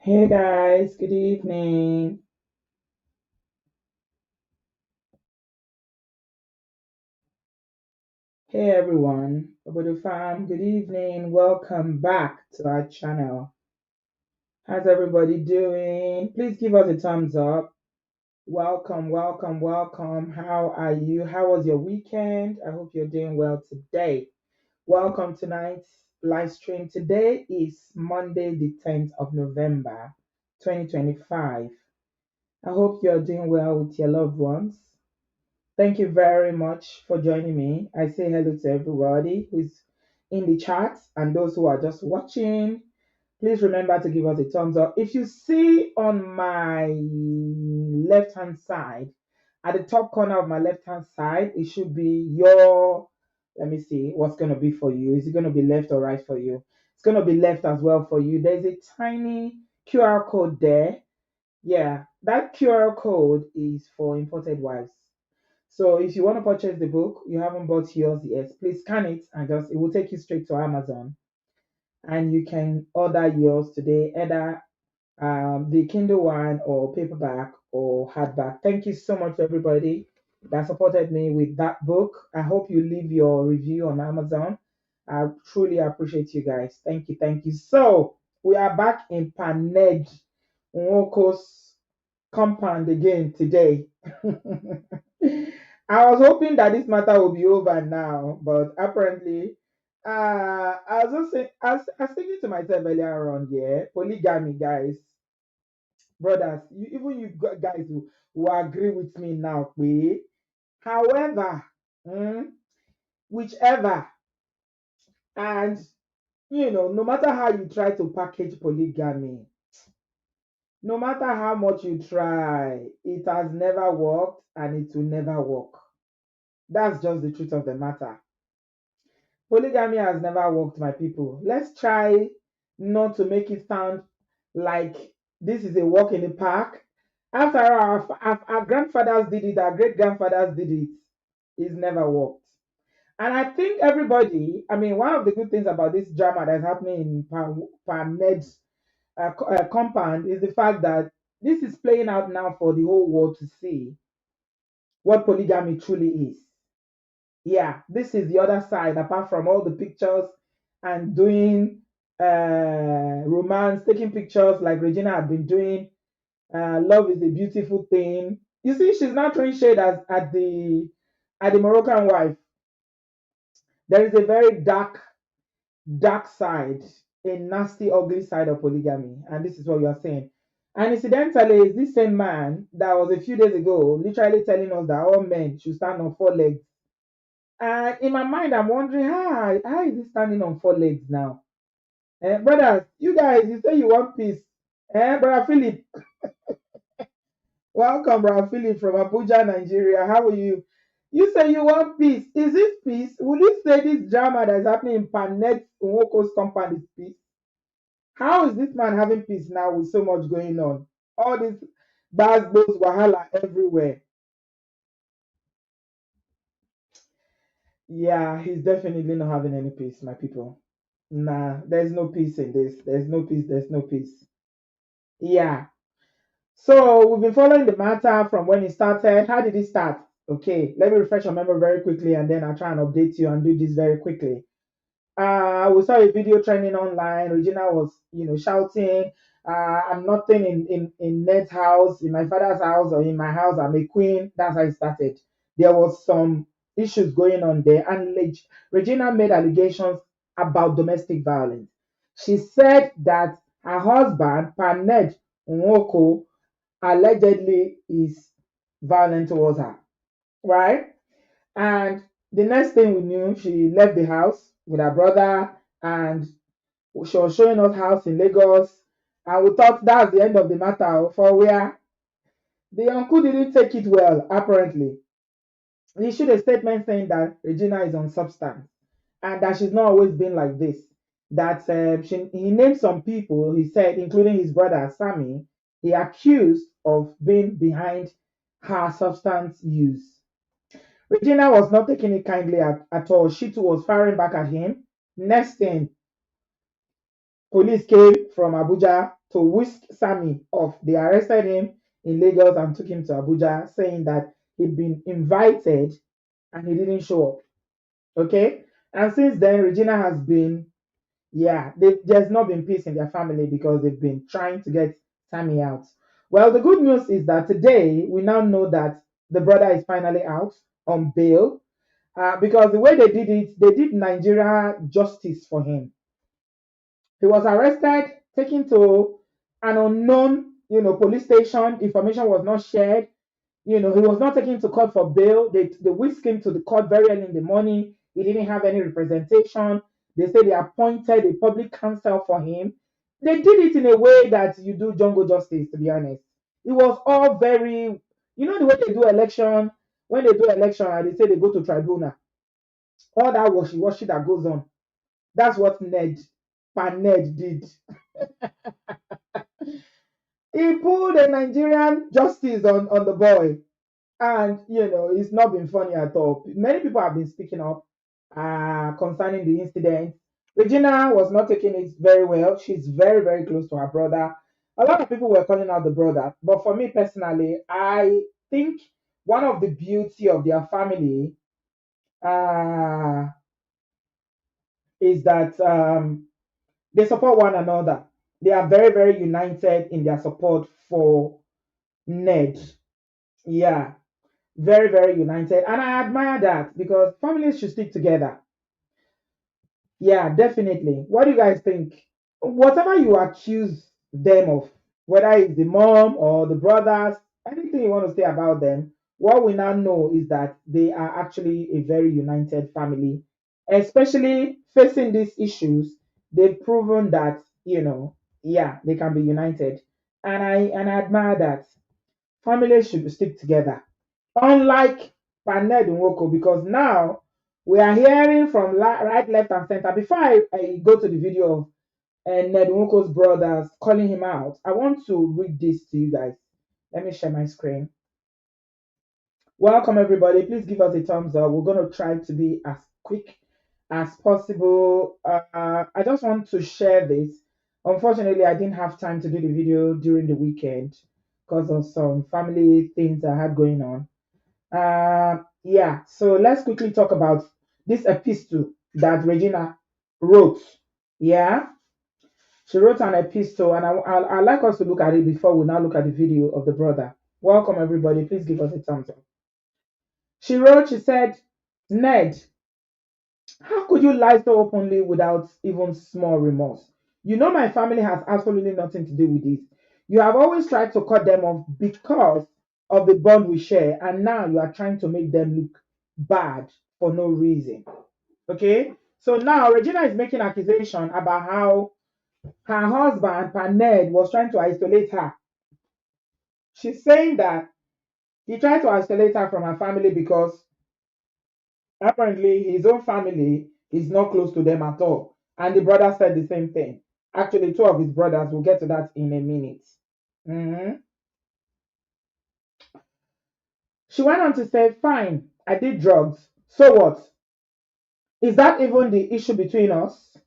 Hey guys, good evening. Hey everyone, Obodo fam, good evening. Welcome back to our channel. How's everybody doing? Please give us a thumbs up. Welcome, welcome, welcome. How are you? How was your weekend? I hope you're doing well today. Welcome to tonight's live stream. Today is Monday, the 10th of November, 2025. I hope you're doing well with your loved ones. Thank you very much for joining me. I say hello to everybody who's in the chat and those who are just watching. Please remember to give us a thumbs up. If you see on my left hand side, at the top corner of my left hand side, it should be your. Let me see what's going to be for you. Is it going to be left or right for you? It's going to be left as well for you. There's a tiny QR code there. Yeah, that QR code is for imported wives. So if you want to purchase the book, you haven't bought yours yet, please scan it and just it will take you straight to Amazon and you can order yours today, either the Kindle one or paperback or hardback. Thank you so much, everybody that supported me with that book. I hope you leave your review on Amazon. I truly appreciate you guys. Thank you, thank you. So we are back in Paned Nwoko'S compound again today. I was hoping that this matter will be over now, but apparently, I was just saying, I was thinking to myself earlier on, yeah, polygamy, guys, brothers, even you guys who agree with me now, we. However, mm, whichever, and no matter how you try to package polygamy, no matter how much you try, it has never worked and it will never work. That's just the truth of the matter. Polygamy has never worked, my people. Let's try not to make it sound like this is a walk in the park. After all, our grandfathers did it, our great grandfathers did it. It's never worked. And I think everybody, I mean, one of the good things about this drama that's happening in Paned's compound is the fact that this is playing out now for the whole world to see what polygamy truly is. Yeah, this is the other side, apart from all the pictures and doing romance, taking pictures like Regina had been doing. Love is a beautiful thing. You see, she's not throwing shade at the Moroccan wife. There is a very dark side, a nasty, ugly side of polygamy, and this is what you are saying. And incidentally, is this same man that was a few days ago literally telling us that all men should stand on four legs. And in my mind, I'm wondering how is he standing on four legs now? Brothers, you guys, you say you want peace. Brother Philip, welcome, Brother Philip from Abuja, Nigeria. How are you? You say you want peace. Is this peace? Will you say this drama that is happening in Panet Nwoko's compound is peace? How is this man having peace now with so much going on? All this bad those wahala everywhere. Yeah, he's definitely not having any peace, my people. Nah, there's no peace in this. There's no peace. There's no peace. Yeah. So we've been following the matter from when it started. How did it start? Okay, let me refresh your memory very quickly and then I'll try and update you and do this very quickly. We saw a video trending online. Regina was, shouting, I'm nothing in Ned's house, in my father's house, or in my house. I'm a queen. That's how it started. There was some issues going on there, and Regina made allegations about domestic violence. She said that her husband, Paned Nwoko, allegedly is violent towards her, right? And the next thing we knew, she left the house with her brother and she was showing us house in Lagos. And we thought that's the end of the matter for where the uncle didn't take it well, apparently. He issued a statement saying that Regina is on substance and that she's not always been like this. That he named some people, he said, including his brother Sammy, he accused of being behind her substance use. Regina was not taking it kindly at all. She too was firing back at him. Next thing, police came from Abuja. to whisk Sammy off. They arrested him in Lagos and took him to Abuja, saying that he'd been invited and he didn't show up. Okay. And since then, Regina has been, yeah, there's not been peace in their family because they've been trying to get Sammy out. Well, the good news is that today we now know that the brother is finally out on bail, because the way they did it, they did Nigeria justice for him. He was arrested, taken to an unknown, police station. Information was not shared. He was not taken to court for bail. They whisked him to the court very early in the morning. He didn't have any representation. They said they appointed a public counsel for him. They did it in a way that you do jungle justice, to be honest. It was all very, the way they do election, when they do election and they say they go to tribunal, all that washy that goes on. That's what Ned did. He pulled a Nigerian justice on the boy. And it's not been funny at all. Many people have been speaking up concerning the incident. Regina was not taking it very well. She's very, very close to her brother. A lot of people were calling out the brother, but for me personally, I think one of the beauty of their family uh, is that they support one another. They are very, very united in their support for Ned. Yeah, very, very united. And I admire that because families should stick together. Yeah, definitely. What do you guys think? Whatever you accuse them of, whether it's the mom or the brothers, anything you want to say about them, what we now know is that they are actually a very united family, especially facing these issues. They've proven that, yeah, they can be united. And I admire that. Families should stick together. Unlike Paned Nwoko, because now we are hearing from right, left, and center. Before I go to the video of Ned Nwoko's brothers calling him out, I want to read this to you guys. Let me share my screen. Welcome, everybody. Please give us a thumbs up. We're going to try to be as quick as possible. I just want to share this. Unfortunately, I didn't have time to do the video during the weekend because of some family things I had going on. Yeah, so let's quickly talk about this epistle that Regina wrote. Yeah, she wrote an epistle, and I'd like us to look at it before we now look at the video of the brother. Welcome, everybody. Please give us a thumbs up. She wrote, she said, Ned, how could you lie so openly without even small remorse? You know my family has absolutely nothing to do with this. You have always tried to cut them off because of the bond we share, and now you are trying to make them look bad for no reason. Okay? So now Regina is making accusation about how her husband, Paned, was trying to isolate her. She's saying that he tried to isolate her from her family because apparently his own family is not close to them at all. And the brother said the same thing. Actually, two of his brothers, we'll get to that in a minute. Mhm. She went on to say, fine, I did drugs. So what? Is that even the issue between us?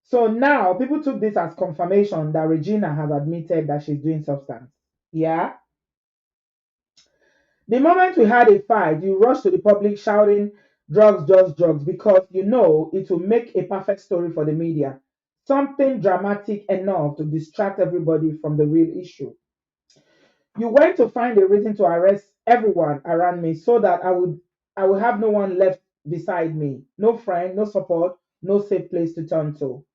So now people took this as confirmation that Regina has admitted that she's doing substance. Yeah. The moment we had a fight, you rushed to the public shouting, drugs, just drugs, because you know it will make a perfect story for the media. Something dramatic enough to distract everybody from the real issue. You went to find a reason to arrest everyone around me so that I would have no one left beside me. No friend, no support, no safe place to turn to.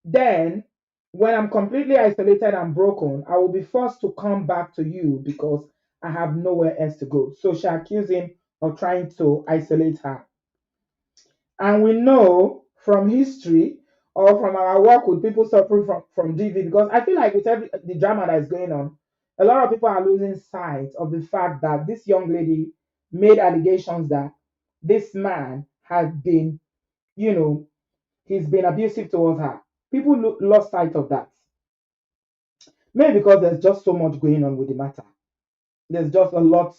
Then, when I'm completely isolated and broken, I will be forced to come back to you because I have nowhere else to go. So she accused him of trying to isolate her. And we know from history or from our work with people suffering from DV, because I feel like with the drama that is going on, a lot of people are losing sight of the fact that this young lady made allegations that this man had been, you know, he's been abusive towards her. People lost sight of that. Maybe because there's just so much going on with the matter. There's just a lot,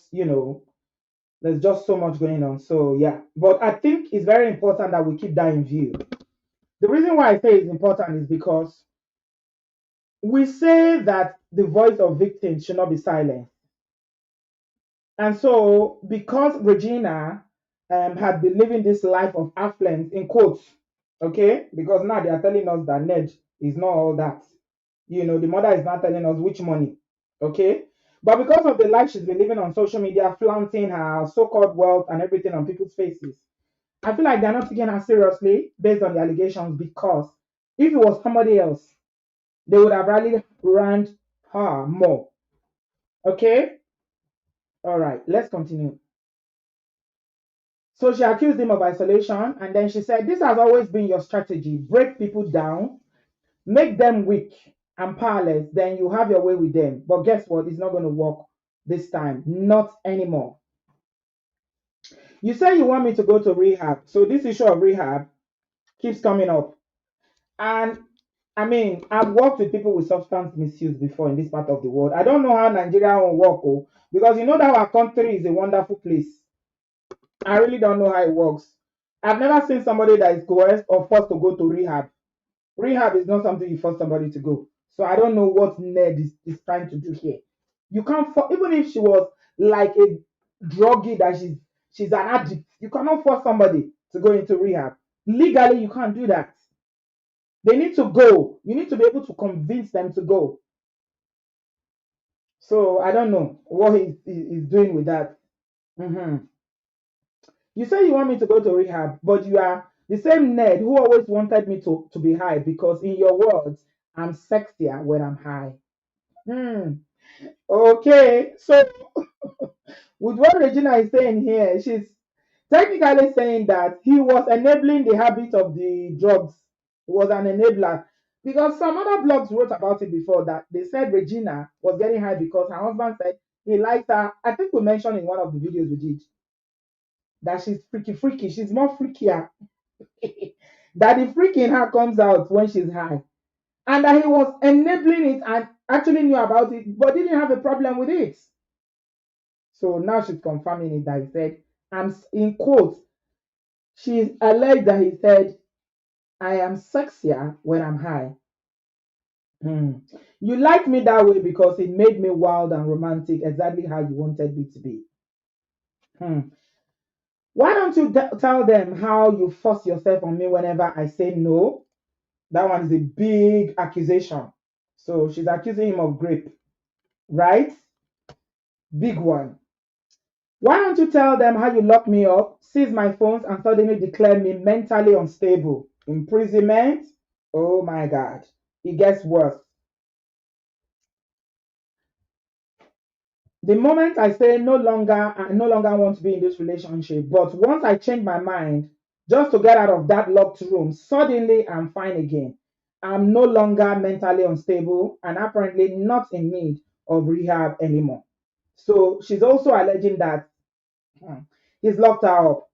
there's just so much going on. So, yeah. But I think it's very important that we keep that in view. The reason why I say it's important is because We say that the voice of victims should not be silent. And so, because Regina had been living this life of affluence, in quotes, okay, because now they are telling us that Ned is not all that. The mother is not telling us which money, okay? But because of the life she's been living on social media, flaunting her so called wealth and everything on people's faces, I feel like they're not taking her seriously based on the allegations because if it was somebody else, they would have rallied around her more, okay? All right, let's continue. So she accused him of isolation, and then she said, this has always been your strategy: break people down, make them weak and powerless, then you have your way with them. But guess what? It's not going to work this time. Not anymore. You say you want me to go to rehab. So this issue of rehab keeps coming up. And I mean, I've worked with people with substance misuse before in this part of the world. I don't know how Nigeria will work, oh, because you know that our country is a wonderful place. I really don't know how it works. I've never seen somebody that is coerced or forced to go to rehab. Rehab is not something you force somebody to go. So I don't know what Ned is trying to do here. You can't even if she was like a druggie that she's an addict, you cannot force somebody to go into rehab. Legally, you can't do that. They need to go. You need to be able to convince them to go. So I don't know what he's doing with that. Mhm. You say you want me to go to rehab, but you are the same Ned who always wanted me to be high because, in your words, I'm sexier when I'm high. Hmm. Okay. So, with what Regina is saying here, she's technically saying that he was enabling the habit of the drugs. He was an enabler. Because some other blogs wrote about it before that they said Regina was getting high because her husband said he liked her. I think we mentioned in one of the videos we did that she's freaky, freaky. She's more freakier. That the freak in her comes out when she's high. And that he was enabling it and actually knew about it, but didn't have a problem with it. So now she's confirming it that he said, I'm in quotes, she's alleged that he said, I am sexier when I'm high. Hmm. You like me that way because it made me wild and romantic, exactly how you wanted me to be. Hmm. Why don't you tell them how you force yourself on me whenever I say no? That one is a big accusation. So she's accusing him of rape, right? Big one. Why don't you tell them how you lock me up, seize my phones, and suddenly declare me mentally unstable? Imprisonment? Oh my God. It gets worse. The moment I say I no longer want to be in this relationship, but once I change my mind just to get out of that locked room, suddenly I'm fine again. I'm no longer mentally unstable and apparently not in need of rehab anymore. So she's also alleging that hmm, he's locked her up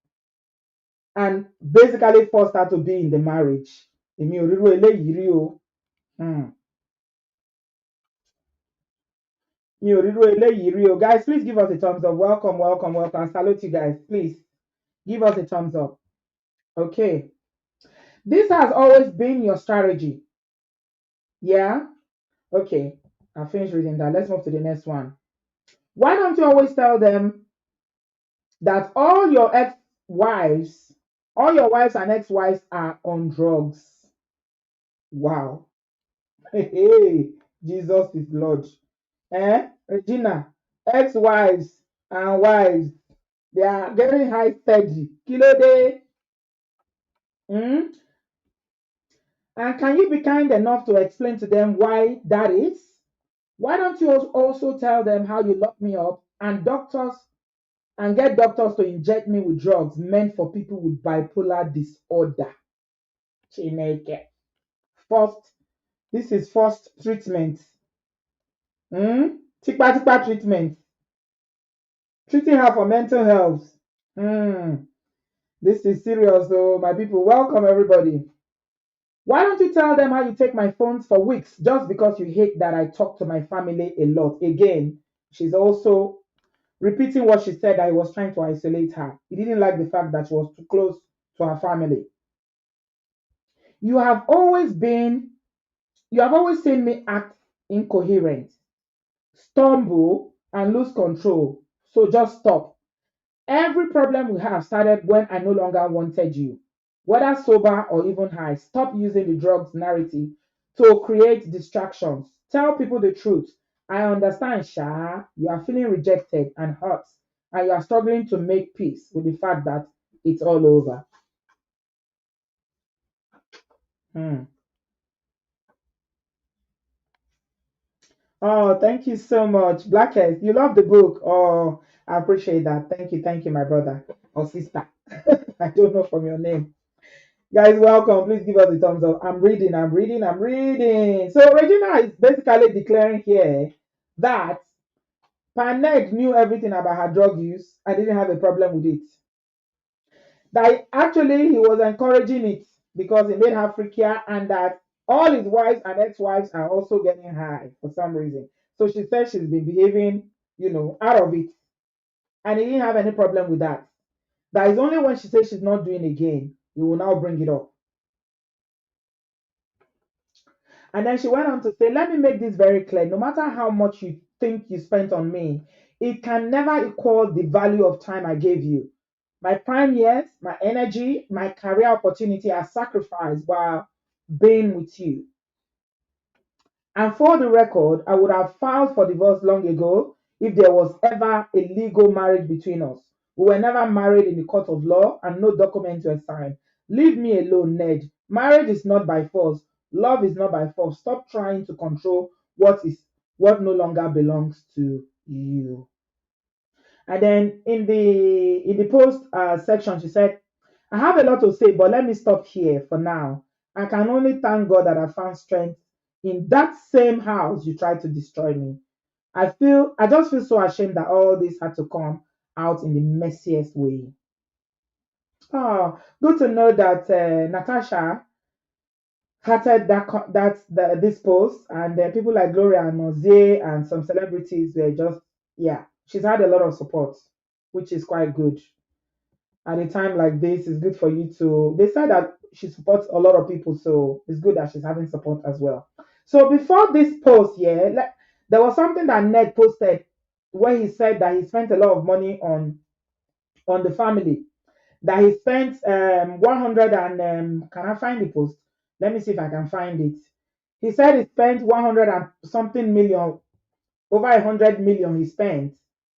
and basically forced her to be in the marriage. Èmi ò ríru eléyìí rí o. Hmm. Mi ò ríru eléyìí rí o. Guys, please give us a thumbs up. Welcome, welcome, welcome. I salute you guys. Please give us a thumbs up. Okay. This has always been your strategy. Yeah? Okay. I finished reading that. Let's move to the next one. Why don't you always tell them that all your wives and ex-wives are on drugs? Wow. Hey, Jesus is Lord. Regina, ex-wives and wives, they are getting high steady. Kilo day. Hmm? And can you be kind enough to explain to them why that is? Why don't you also tell them how you lock me up and get doctors to inject me with drugs meant for people with bipolar disorder? Chineke. First, this is first treatment. Tipa tipa treatment. Treating her for mental health. This is serious, so my people. Welcome everybody. Why don't you tell them how you take my phones for weeks just because you hate that I talk to my family a lot? Again, she's also repeating what she said, that I was trying to isolate her. He didn't like the fact that she was too close to her family. You have always been You have always seen me act incoherent, stumble, and lose control. So just stop. Every problem we have started when I no longer wanted you. Whether sober or even high, stop using the drugs narrative to create distractions. Tell people the truth. I understand, Sha. You are feeling rejected and hurt, and you are struggling to make peace with the fact that it's all over. Hmm. Oh, thank you so much. Blackhead, you love the book. Oh, I appreciate that. Thank you, my brother or sister. I don't know from your name. Guys, welcome. Please give us a thumbs up. I'm reading. So Regina is basically declaring here that Paneg knew everything about her drug use and didn't have a problem with it. That actually he was encouraging it because it made her freakier, and that all his wives and ex-wives are also getting high for some reason. So she said she's been behaving, out of it, and he didn't have any problem with that. That is only when she says she's not doing again, he will now bring it up. And then she went on to say, let me make this very clear. No matter how much you think you spent on me, it can never equal the value of time I gave you. My prime years, my energy, my career opportunity are sacrificed while being with you. And for the record, I would have filed for divorce long ago if there was ever a legal marriage between us. We were never married in the court of law and no documents were signed. Leave me alone, Ned. Marriage is not by force. Love is not by force. Stop trying to control what no longer belongs to you. And then in the post section, she said, I have a lot to say, but let me stop here for now. I can only thank God that I found strength in that same house you tried to destroy me. I just feel so ashamed that all this had to come out in the messiest way. Oh, good to know that Natasha hearted this post, and people like Gloria and Nozie and some celebrities were just, yeah, she's had a lot of support, which is quite good. At a time like this, it's good for you to. They said that she supports a lot of people, so it's good that she's having support as well. So before this post, yeah, there was something that Ned posted where he said that he spent a lot of money on the family. That he spent 100 and can I find the post? Let me see if I can find it. He said he spent 100 and something million, over 100 million he spent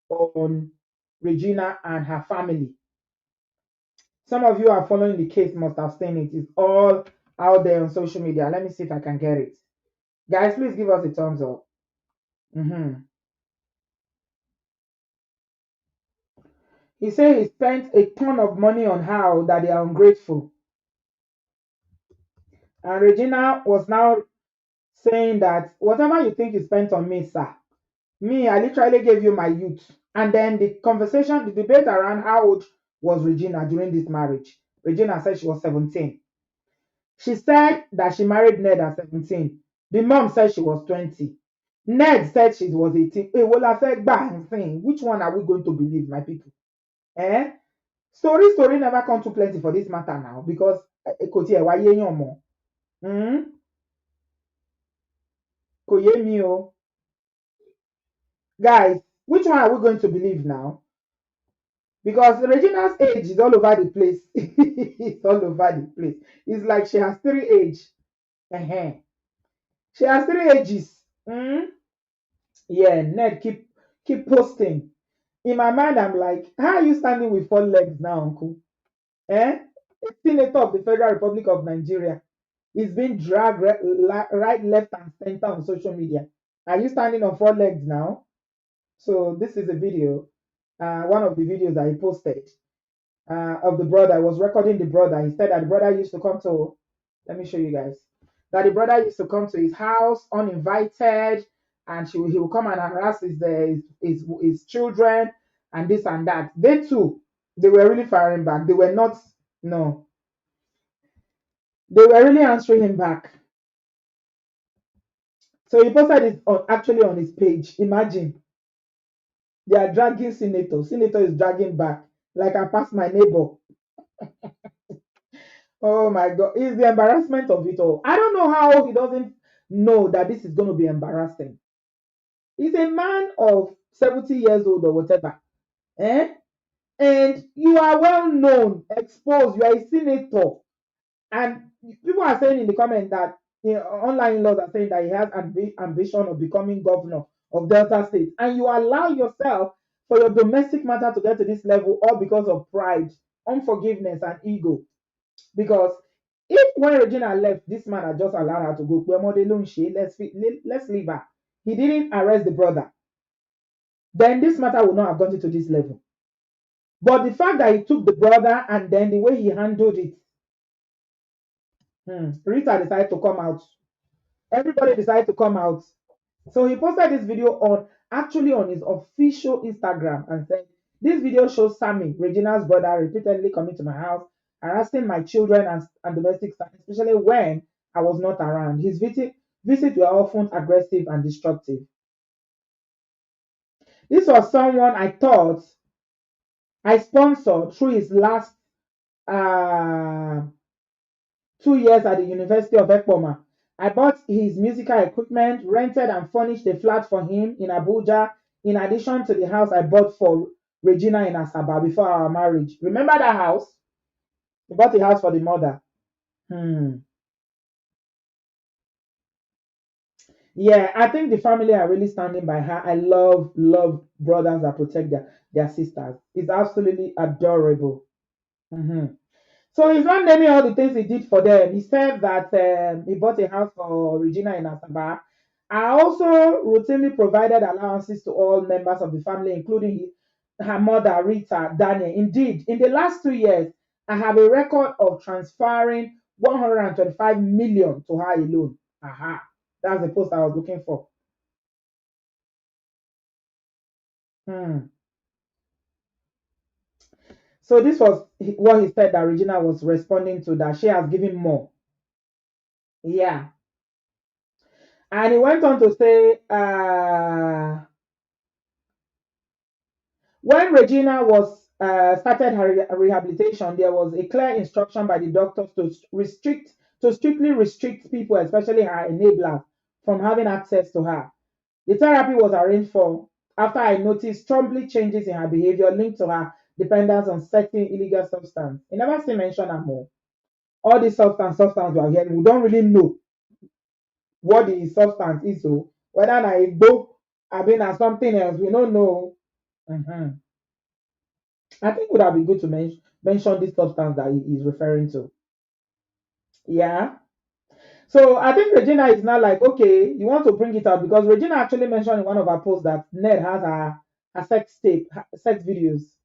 on Regina and her family. Some of you are following the case must have seen it. It's all out there on social media. Let me see if I can get it. Guys, please give us a thumbs up. Mhm. He said he spent a ton of money on her that they are ungrateful. And Regina was now saying that whatever you think you spent on me, sir, me, I literally gave you my youth. And then the debate around how old was Regina during this marriage. Regina said she was 17. She said that she married Ned at 17. The mom said she was 20. Ned said she was 18. Hey, well, I said, which one are we going to believe, my people? Eh? Story never come too plenty for this matter now because kò tiẹ̀ wá yéèyàn mọ́. Kò yé mi o. Guys, which one are we going to believe now? Because Regina's age is all over the place. It's all over the place. It's like she has three age. Uh-huh. She has three ages. Yeah, Ned keep posting. In my mind, I'm like, how are you standing with four legs now, uncle? Eh? A senator of the Federal Republic of Nigeria is being dragged right, left, and center on social media. Are you standing on four legs now? So this is a video, one of the videos that he posted of the brother. I was recording the brother. He said that the brother used to come to, let me show you guys, that the brother used to come to his house uninvited, and he will come and harass his children and this and that. They too, they were really firing back. They were not, no, they were really answering him back. So he posted it actually on his page. Imagine they are dragging senator. Senator is dragging back like I passed my neighbor. Oh my God. It's the embarrassment of it all. I don't know how he doesn't know that this is going to be embarrassing. He's a man of 70 years old or whatever. Eh? And you are well known, exposed, you are a senator. And people are saying in the comment that, online laws are saying that he has ambition of becoming governor of Delta State. And you allow yourself for your domestic matter to get to this level all because of pride, unforgiveness, and ego. Because if when Regina left, this man had just allowed her to go, let's leave her. He didn't arrest the brother. Then this matter would not have gotten to this level. But the fact that he took the brother and then the way he handled it, Rita decided to come out. Everybody decided to come out. So he posted this video on his official Instagram and said, "This video shows Sammy, Regina's brother, repeatedly coming to my house, harassing my children and domestic staff, especially when I was not around. His visits were often aggressive and destructive." This was someone I thought I sponsored through his last uh, 2 years at the University of Ekpoma. I bought his musical equipment, rented and furnished a flat for him in Abuja, in addition to the house I bought for Regina in Asaba before our marriage. Remember that house? We bought a house for the mother. Hmm. Yeah, I think the family are really standing by her. I love brothers that protect their sisters. It's absolutely adorable. Mhm. So he's not naming all the things he did for them. He said that he bought a house for Regina in Asaba. I also routinely provided allowances to all members of the family, including her mother, Rita, Daniel. Indeed, in the last 2 years, I have a record of transferring 125 million to her alone. Aha, that's the post I was looking for. Hmm. So this was what he said that Regina was responding to, that she has given more. Yeah. And he went on to say, when Regina was started her rehabilitation, there was a clear instruction by the doctors to strictly restrict people, especially her enablers, from having access to her. The therapy was arranged for after I noticed troubling changes in her behavior linked to her dependence on certain illegal substance. He never still mentioned her more. All these substance we are hearing, we don't really know what the substance is. So whether na igbo, abi na something else, we don't know. Mhm. I think it would have been good to mention this substance that he is referring to. Yeah. So I think Regina is now like, okay, you want to bring it out because Regina actually mentioned in one of her posts that Ned has a sex tape, sex videos.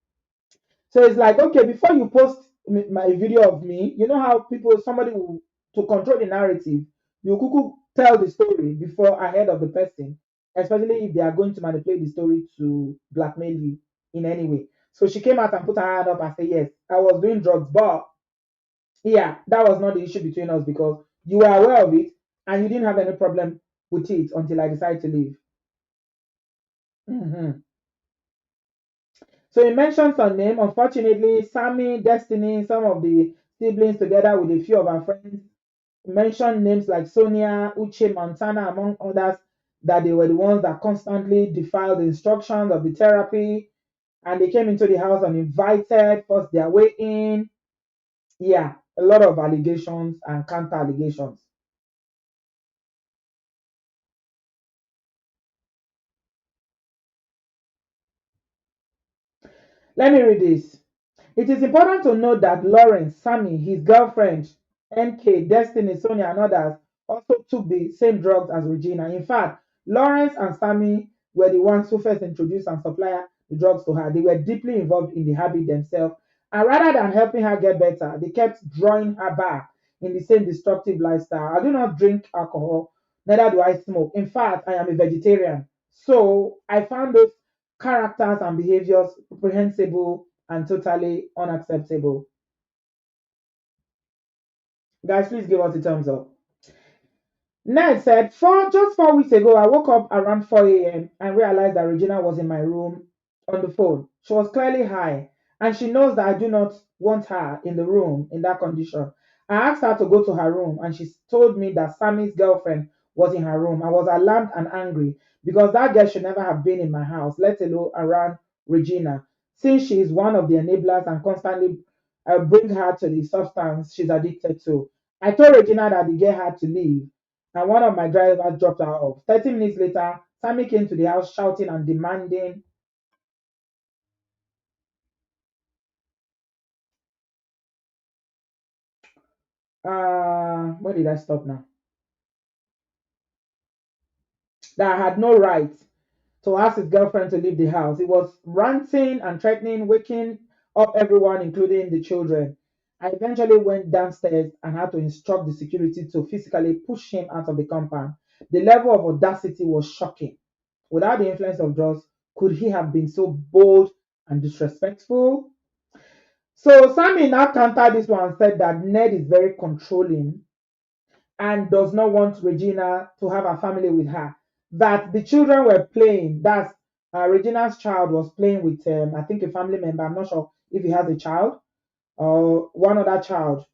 So it's like, okay, before you post my video of me, you know how somebody will, to control the narrative, you kuku tell the story before ahead of the person, especially if they are going to manipulate the story to blackmail you in any way. So she came out and put her hand up and said, yes, I was doing drugs, but yeah, that was not the issue between us because you were aware of it and you didn't have any problem with it until I decided to leave. Mhm. So he mentioned some name. Unfortunately, Sammy, Destiny, some of the siblings, together with a few of our friends, mentioned names like Sonia, Uche, Montana, among others, that they were the ones that constantly defiled the instructions of the therapy, and they came into the house uninvited, forced their way in. Yeah, a lot of allegations and counter allegations. Let me read this. It is important to note that Lawrence, Sammy, his girlfriend, NK, Destiny, Sonia, and others also took the same drugs as Regina. In fact, Lawrence and Sammy were the ones who first introduced and supplied the drugs to her. They were deeply involved in the habit themselves. And rather than helping her get better, they kept drawing her back in the same destructive lifestyle. I do not drink alcohol, neither do I smoke. In fact, I am a vegetarian. So I found those characters and behaviors reprehensible and totally unacceptable. Guys, please give us a thumbs up. Ned said, just 4 weeks ago, I woke up around 4 a.m. and realized that Regina was in my room on the phone. She was clearly high, and she knows that I do not want her in the room in that condition. I asked her to go to her room, and she told me that Sammy's girlfriend was in her room. I was alarmed and angry because that girl should never have been in my house, let alone around Regina, since she is one of the enablers and constantly bring her to the substance she's addicted to. I told Regina that the girl had to leave, and one of my drivers dropped her off. 30 minutes later, Sammy came to the house shouting and demanding. Where did I stop now? That I had no right to ask his girlfriend to leave the house. He was ranting and threatening, waking up everyone, including the children. I eventually went downstairs and had to instruct the security to physically push him out of the compound. The level of audacity was shocking. Without the influence of drugs, could he have been so bold and disrespectful? So Sammy now countered this one and said that Ned is very controlling and does not want Regina to have a family with her. That the children were playing, that's Regina's child was playing with, I think, a family member. I'm not sure if he has a child or one other child.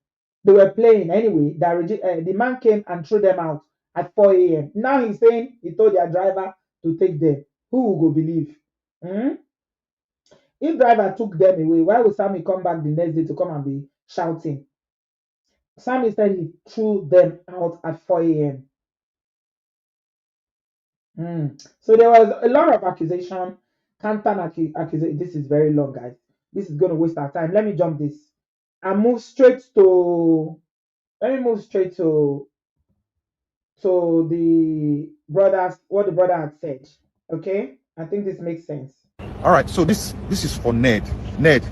They were playing anyway. That the man came and threw them out at 4 a.m. Now he's saying he told their driver to take them. Who will go believe? Hmm? If driver took them away, why would Sammy come back the next day to come and be shouting? Sammy said he threw them out at 4 a.m. So there was a lot of accusation, accusation. This is very long, guys. This is going to waste our time. Let me jump this and move straight to. Let me move straight to the brothers. What the brother had said. Okay, I think this makes sense. All right. So this is for Ned. Ned,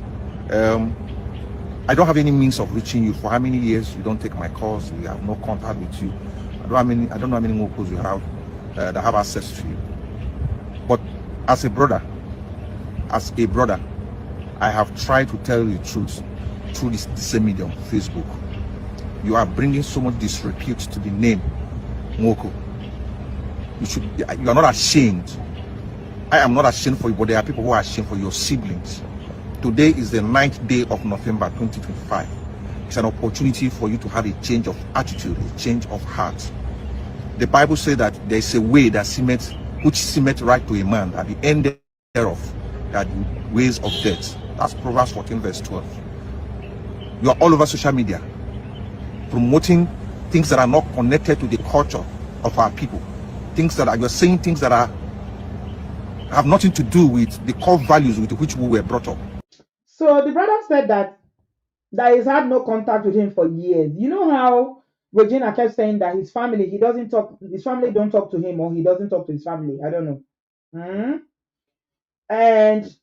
I don't have any means of reaching you. For how many years you don't take my calls? We have no contact with you. I don't know how many Nwoko'S you have that have access to you. But as a brother, I have tried to tell you the truth through this same medium, Facebook. You are bringing so much disrepute to the name Nwoko. You are not ashamed. I am not ashamed for you, but there are people who are ashamed for your siblings. Today is the 9th day of November 2025. It's an opportunity for you to have a change of attitude, a change of heart. The Bible says that there is a way that which seemeth right to a man, at the end thereof that the ways of death. That's Proverbs 14 verse 12. You are all over social media promoting things that are not connected to the culture of our people. You're saying things that have nothing to do with the core values with which we were brought up. So the brother said that he's had no contact with him for years. You know how Regina kept saying that his family don't talk to him, or he doesn't talk to his family. I don't know. And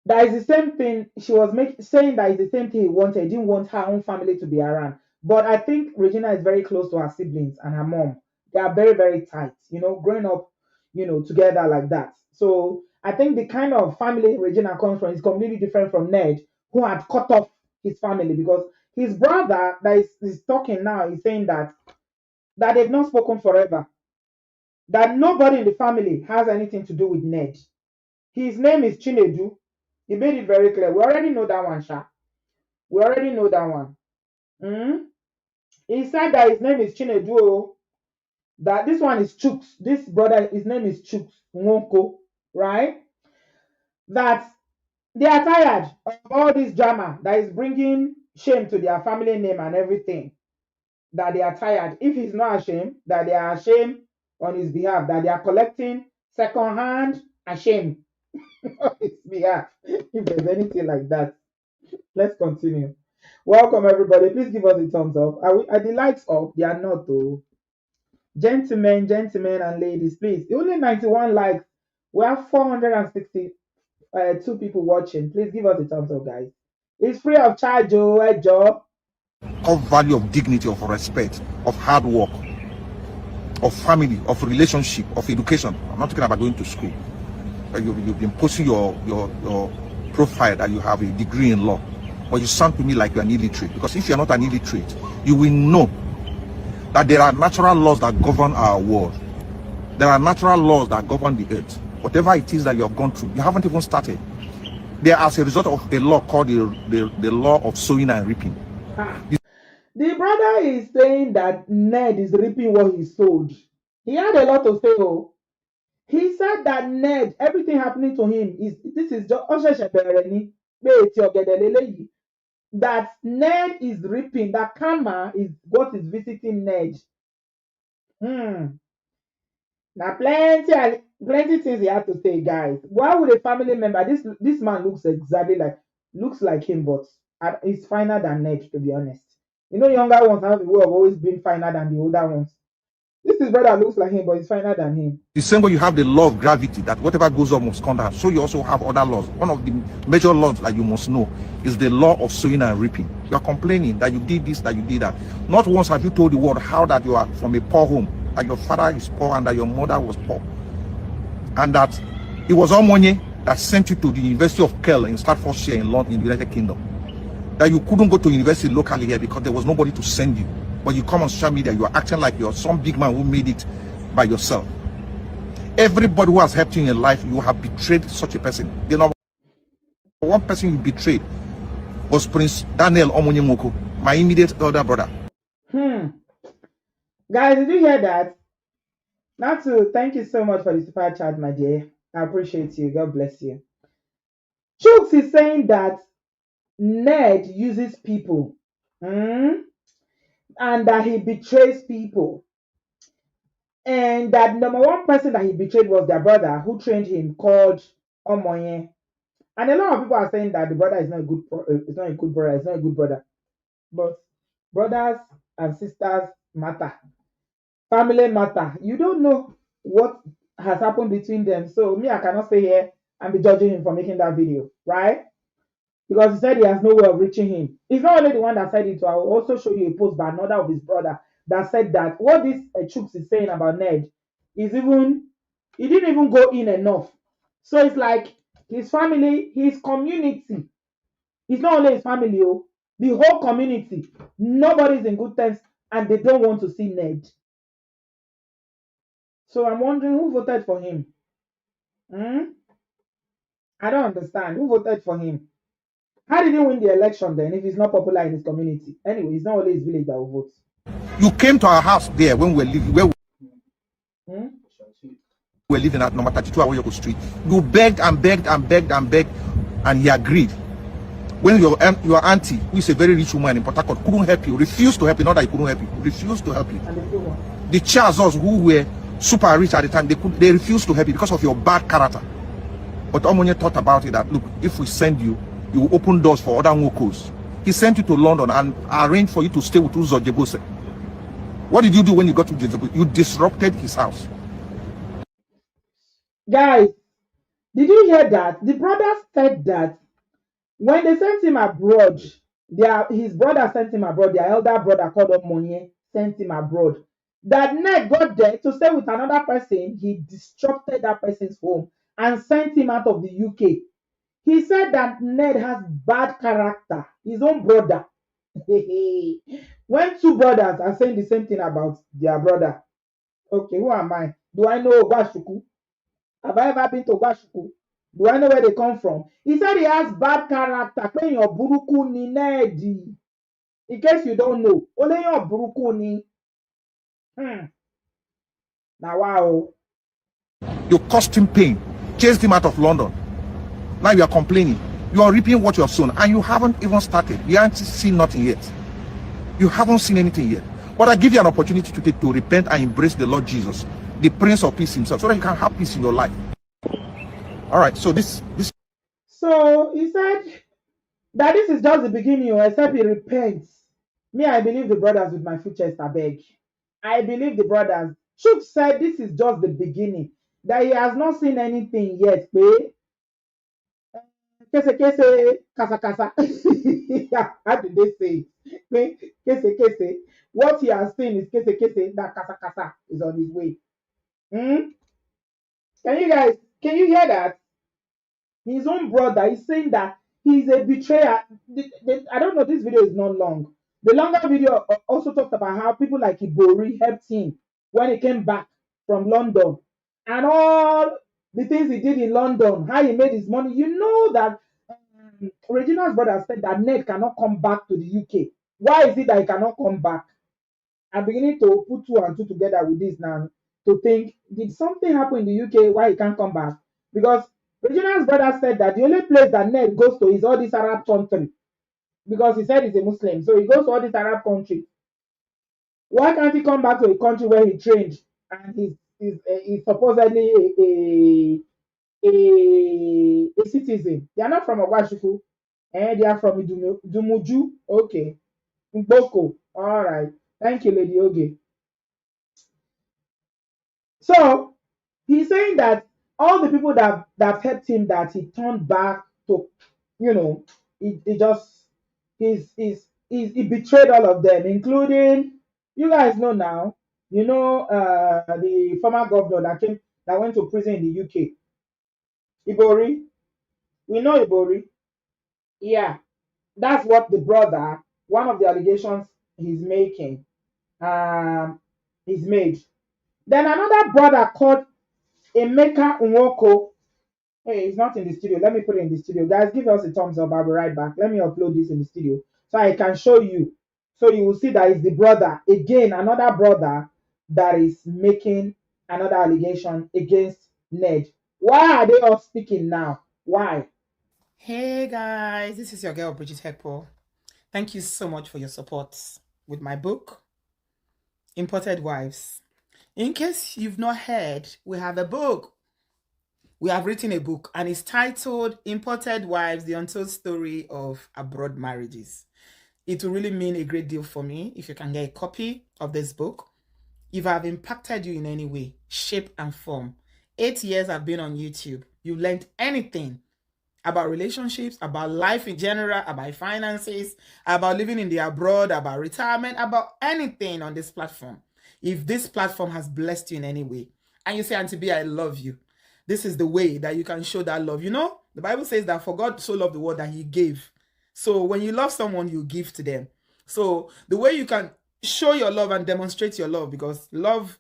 that is the same thing she was saying, that is the same thing he wanted. He didn't want her own family to be around. But I think Regina is very close to her siblings and her mom. They are very, very tight, growing up, together like that. So I think the kind of family Regina comes from is completely different from Ned, who had cut off his family, because his brother that is talking now is saying that they've not spoken forever. That nobody in the family has anything to do with Ned. His name is Chinedu. He made it very clear. We already know that one, Sha. We already know that one. He said that his name is Chinedu. That this one is Chooks. This brother, his name is Chooks Nwoko, right? That they are tired of all this drama that is bringing shame to their family name and everything. That they are tired. If he's not ashamed, that they are ashamed on his behalf. That they are collecting second-hand shame on his behalf. If there's anything like that. Let's continue. Welcome, everybody. Please give us a thumbs up. Are the lights up? They are not, though. Gentlemen, and ladies, please. Only 91 likes. We have 462 people watching. Please give us a thumbs up, guys. It's free of charge, job. Of value, of dignity, of respect, of hard work, of family, of relationship, of education. I'm not talking about going to school. You've been posting your profile that you have a degree in law, but you sound to me like you're an illiterate. Because if you're not an illiterate, you will know that there are natural laws that govern our world. There are natural laws that govern the earth. Whatever it is that you have gone through, you haven't even started. They are as a result of a law called the law of sowing and reaping. The brother is saying that Ned is reaping what he sowed. He had a lot to say. Oh, he said that Ned, everything happening to him is this is just that Ned is reaping, that karma is what is visiting Ned. Hmm. Now plenty things he had to say, guys. Why would a family member? This man looks exactly like looks like him, but he's finer than Ned, to be honest. You know, younger ones have a way of always being finer than the older ones. This is brother looks like him, but he's finer than him. The same way you have the law of gravity, that whatever goes up must come down, so you also have other laws. One of the major laws that you must know is the law of sowing and reaping. You are complaining that you did this, that you did that. Not once have you told the world how that you are from a poor home, that your father is poor and that your mother was poor, and that it was Omonye that sent you to the University of Kell in Staffordshire in London, in the United Kingdom. That you couldn't go to university locally here because there was nobody to send you. But you come on social media, you are acting like you're some big man who made it by yourself. Everybody who has helped you in your life, you have betrayed such a person. The number one person you betrayed was Prince Daniel Omonye Nwoko, my immediate elder brother. Guys, did you hear that? Natu, thank you so much for the super chat, my dear. I appreciate you. God bless you. Chooks is saying that Ned uses people, and that he betrays people. And that number one person that he betrayed was their brother who trained him, called Omoye. And a lot of people are saying that the brother is not a good it's not a good brother, it's not a good brother. But brothers and sisters matter. Family matter. You don't know what has happened between them. So me, I cannot stay here and be judging him for making that video, right? Because he said he has no way of reaching him. He's not only the one that said it, so I will also show you a post by another of his brother that said that what this Chooks is saying about Ned is even, he didn't even go in enough. So it's like his family, his community, it's not only his family, oh, the whole community, nobody's in good terms and they don't want to see Ned. So I'm wondering who voted for him. Hmm? I don't understand. Who voted for him? How did he win the election then if he's not popular in his community? Anyway, it's not only his village that will vote. You came to our house there when we were living, where we Hmm? were living at number 32 Awoyoko Street. You begged and begged and begged and begged, and he agreed. When your auntie, who is a very rich woman in Port Harcourt, couldn't help you, refused to help you, not that he couldn't help you, refused to help you. And the one. The Chazos who were super rich at the time, they refused to help you because of your bad character. But Omonye thought about it that, look, if we send you, you will open doors for other Nwoko'S. He sent you to London and arranged for you to stay with Uzo Jebose. What did you do when you got to Jebose? You disrupted his house. Guys, did you hear that? The brothers said that when they sent him abroad, his brother sent him abroad, their elder brother called Omonye sent him abroad. That Ned got there to stay with another person, he disrupted that person's home and sent him out of the UK. He said that Ned has bad character, his own brother. When two brothers are saying the same thing about their brother, okay, who am I? Do I know Ogbashuku? Have I ever been to Ogbashuku? Do I know where they come from? He said he has bad character. Pé èèyàn burúkú ni Ned. In case you don't know, ó léèyàn burúkú ni. Now wow. You caused him pain, chased him out of London. Now you are complaining. You are reaping what you have sown, and you haven't even started. You haven't seen nothing yet. You haven't seen anything yet. But I give you an opportunity to repent and embrace the Lord Jesus, the Prince of Peace himself, so that you can have peace in your life. All right, so this. So he said that this is just the beginning, except he repents. Me, I believe the brothers with my full chest, I beg. I believe the brothers. Chuk said this is just the beginning, that he has not seen anything yet. Kese, kasa, kasa. How do they say it? Kese. What he has seen is kese, that kasa, kasa is on his way. Hmm? Can you hear that? His own brother is saying that he's a betrayer. I don't know, this video is not long. The longer video also talked about how people like Ibori helped him when he came back from London and all the things he did in London, how he made his money. You know that Regina's brother said that Ned cannot come back to the UK. Why is it that he cannot come back? I'm beginning to put two and two together with this now. to think, did something happen in the UK why he can't come back? Because Regina's brother said that the only place that Ned goes to is all this Arab country because he said he's a Muslim. So he goes to all this Arab country. Why can't he come back to a country where he trained and he's supposedly a citizen? They are not from Ogashuku. They are from Dumuju. Okay. Mboko. All right. Thank you, Lady Oge. So he's saying that all the people that helped him, that he turned back to, you know, he just he betrayed all of them, including, you guys know now, the former governor that went to prison in the UK, Ibori. We know Ibori. Yeah, that's what the brother, one of the allegations he's making, he's made. Then another brother called Emeka Nwoko. Hey, he's not in the studio. Let me put it in the studio. Guys, give us a thumbs up. I'll be right back. Let me upload this in the studio so I can show you. So you will see that it's the brother. Again, another brother that is making another allegation against Ned. Why are they all speaking now? Why? Hey guys, this is your girl Bridget Hekpo. Thank you so much for your support with my book, Imported Wives. In case you've not heard, we have a book. We have written a book and it's titled Imported Wives, The Untold Story of Abroad Marriages. It will really mean a great deal for me if you can get a copy of this book. If I've impacted you in any way, shape and form, 8 years I've been on YouTube, you learned anything about relationships, about life in general, about finances, about living in the abroad, about retirement, about anything on this platform. If this platform has blessed you in any way, and you say, Auntie B, I love you, this is the way that you can show that love. You know, the Bible says that for God so loved the world that he gave. So when you love someone, you give to them. So the way you can show your love and demonstrate your love, because love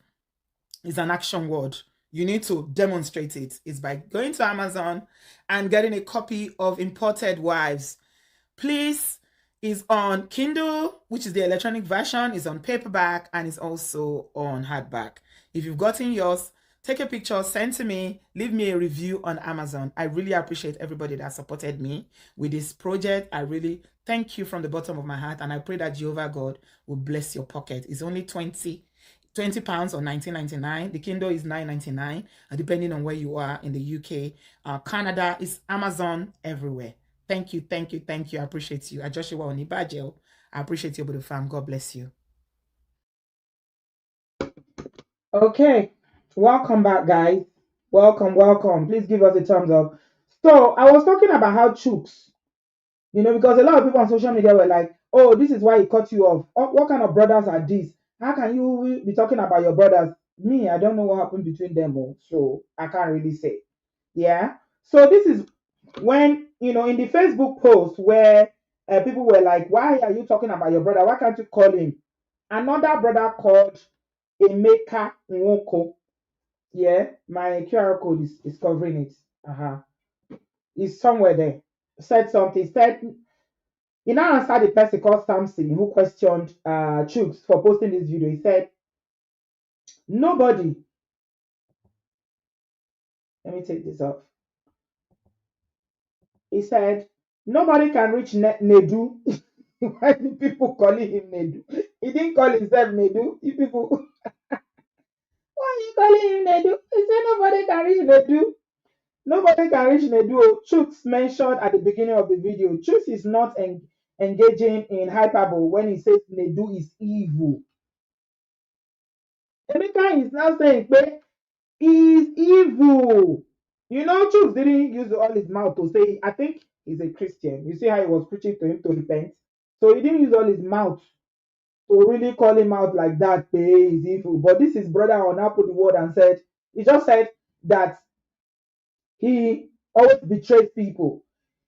is an action word, you need to demonstrate it, is by going to Amazon and getting a copy of Imported Wives. Please, is on Kindle, which is the electronic version, is on paperback, and is also on hardback. If you've gotten yours, take a picture, send to me, leave me a review on Amazon. I really appreciate everybody that supported me with this project. I really thank you from the bottom of my heart, and I pray that Jehovah God will bless your pocket. It's only £20 or $19.99. The Kindle is $9.99, depending on where you are in the UK. Canada is Amazon everywhere. Thank you, thank you, thank you. I appreciate you. Joshua Onibajel. I appreciate you, Budu fam. God bless you. Okay. Welcome back, guys. Welcome, welcome. Please give us a thumbs up. So I was talking about how Chooks, because a lot of people on social media were like, oh, this is why he cut you off. Oh, what kind of brothers are these? How can you be talking about your brothers? Me, I don't know what happened between them, so I can't really say. Yeah. So this is when, in the Facebook post where people were like, why are you talking about your brother? Why can't you call him? Another brother called Emeka Nwoko. Yeah, my QR code is covering it. Uh-huh. It's somewhere there. Said something. Said he now answered the person called Samson who questioned Chooks for posting this video. He said, nobody, let me take this off. He said, nobody can reach Nedu. Why do people calling him Nedu? He didn't call himself Nedu. You people, why are you calling him Nedu? He said, nobody can reach Nedu. Nobody can reach Nedu. Chooks mentioned at the beginning of the video. Chooks is not engaging in hyperbole when he says Nedu is evil. Emeka is now saying, he's evil. Chooks didn't use all his mouth to say, I think he's a Christian. You see how he was preaching to him to repent? So he didn't use all his mouth to really call him out like that, he's evil. But this is brother on now put the word and said, he just said that he always betrays people.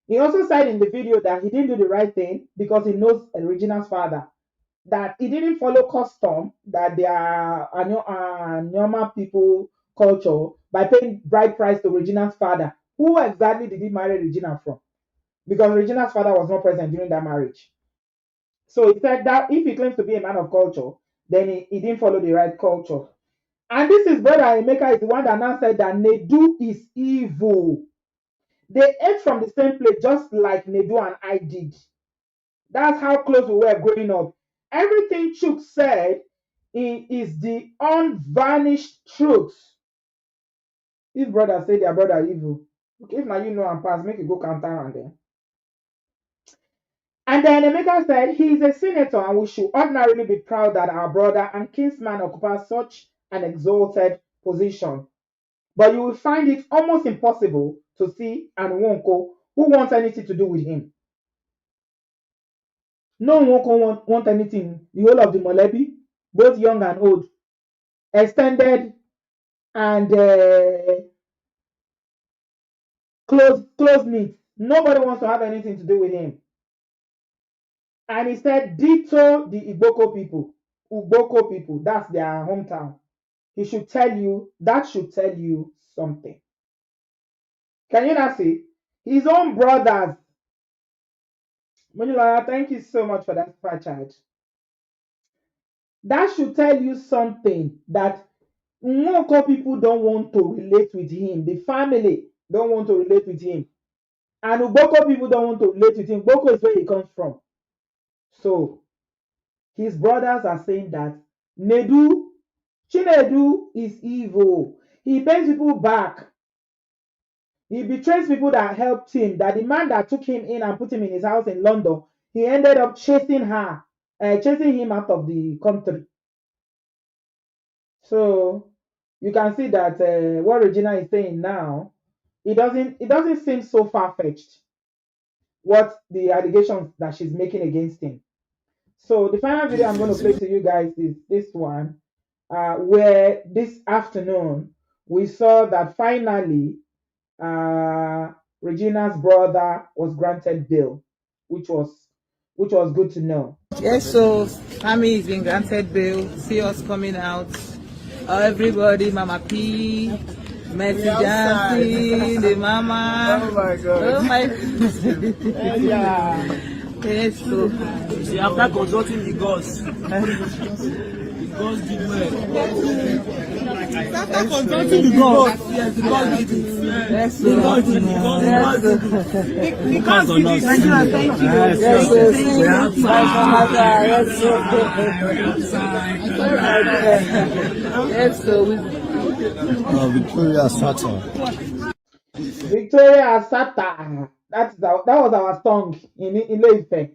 He also said in the video that he didn't do the right thing because he knows Regina's father, that he didn't follow custom, that they are normal people culture by paying bride price to Regina's father. Who exactly did he marry Regina from? Because Regina's father was not present during that marriage. So he said that if he claims to be a man of culture, then he didn't follow the right culture. And this is brother Emeka is the one that now said that Nedu is evil. They ate from the same plate just like Nedu and I did. That's how close we were growing up. Everything Chuk said is the unvarnished truth. If brother say their brother evil, okay, if now you know and pass, make it go counter and then. And then Emeka said he is a senator and we should ordinarily be proud that our brother and kinsman occupies such an exalted position. But you will find it almost impossible to see an Nwoko who wants anything to do with him. No Nwoko want anything. The whole of the Molebi, both young and old, extended and close knit. Nobody wants to have anything to do with him. And he said, ditto the Igboko people, Ugboko people, that's their hometown. He should tell you, that should tell you something. Can you not see? His own brothers. Munila, thank you so much for that super charge. That should tell you something that Nwoko people don't want to relate with him. The family don't want to relate with him. And Ugboko people don't want to relate with him. Boko is where he comes from. So his brothers are saying that Chinedu is evil. He pays people back. He betrays people that helped him. That the man that took him in and put him in his house in London, he ended up chasing him out of the country. So you can see that what Regina is saying now, it doesn't seem so far fetched. What the allegations that she's making against him. So the final video I'm going to play to you guys is this one, where this afternoon we saw that finally Regina's brother was granted bail, which was good to know. Yes, so Sammy is being granted bail. See us coming out. Everybody, Mama P, Mercy Johnson, the Mama. Oh my God. Oh my. Yeah. Yes, so. See, after consulting the gods, the gods did well. After consulting the gods, yes, the gods did it. Yes, The gods did it. The gods did it. Thank you. Yes, Yes, so we. Victoria Sata. Victoria Sata. That was our song in Ile-Ife.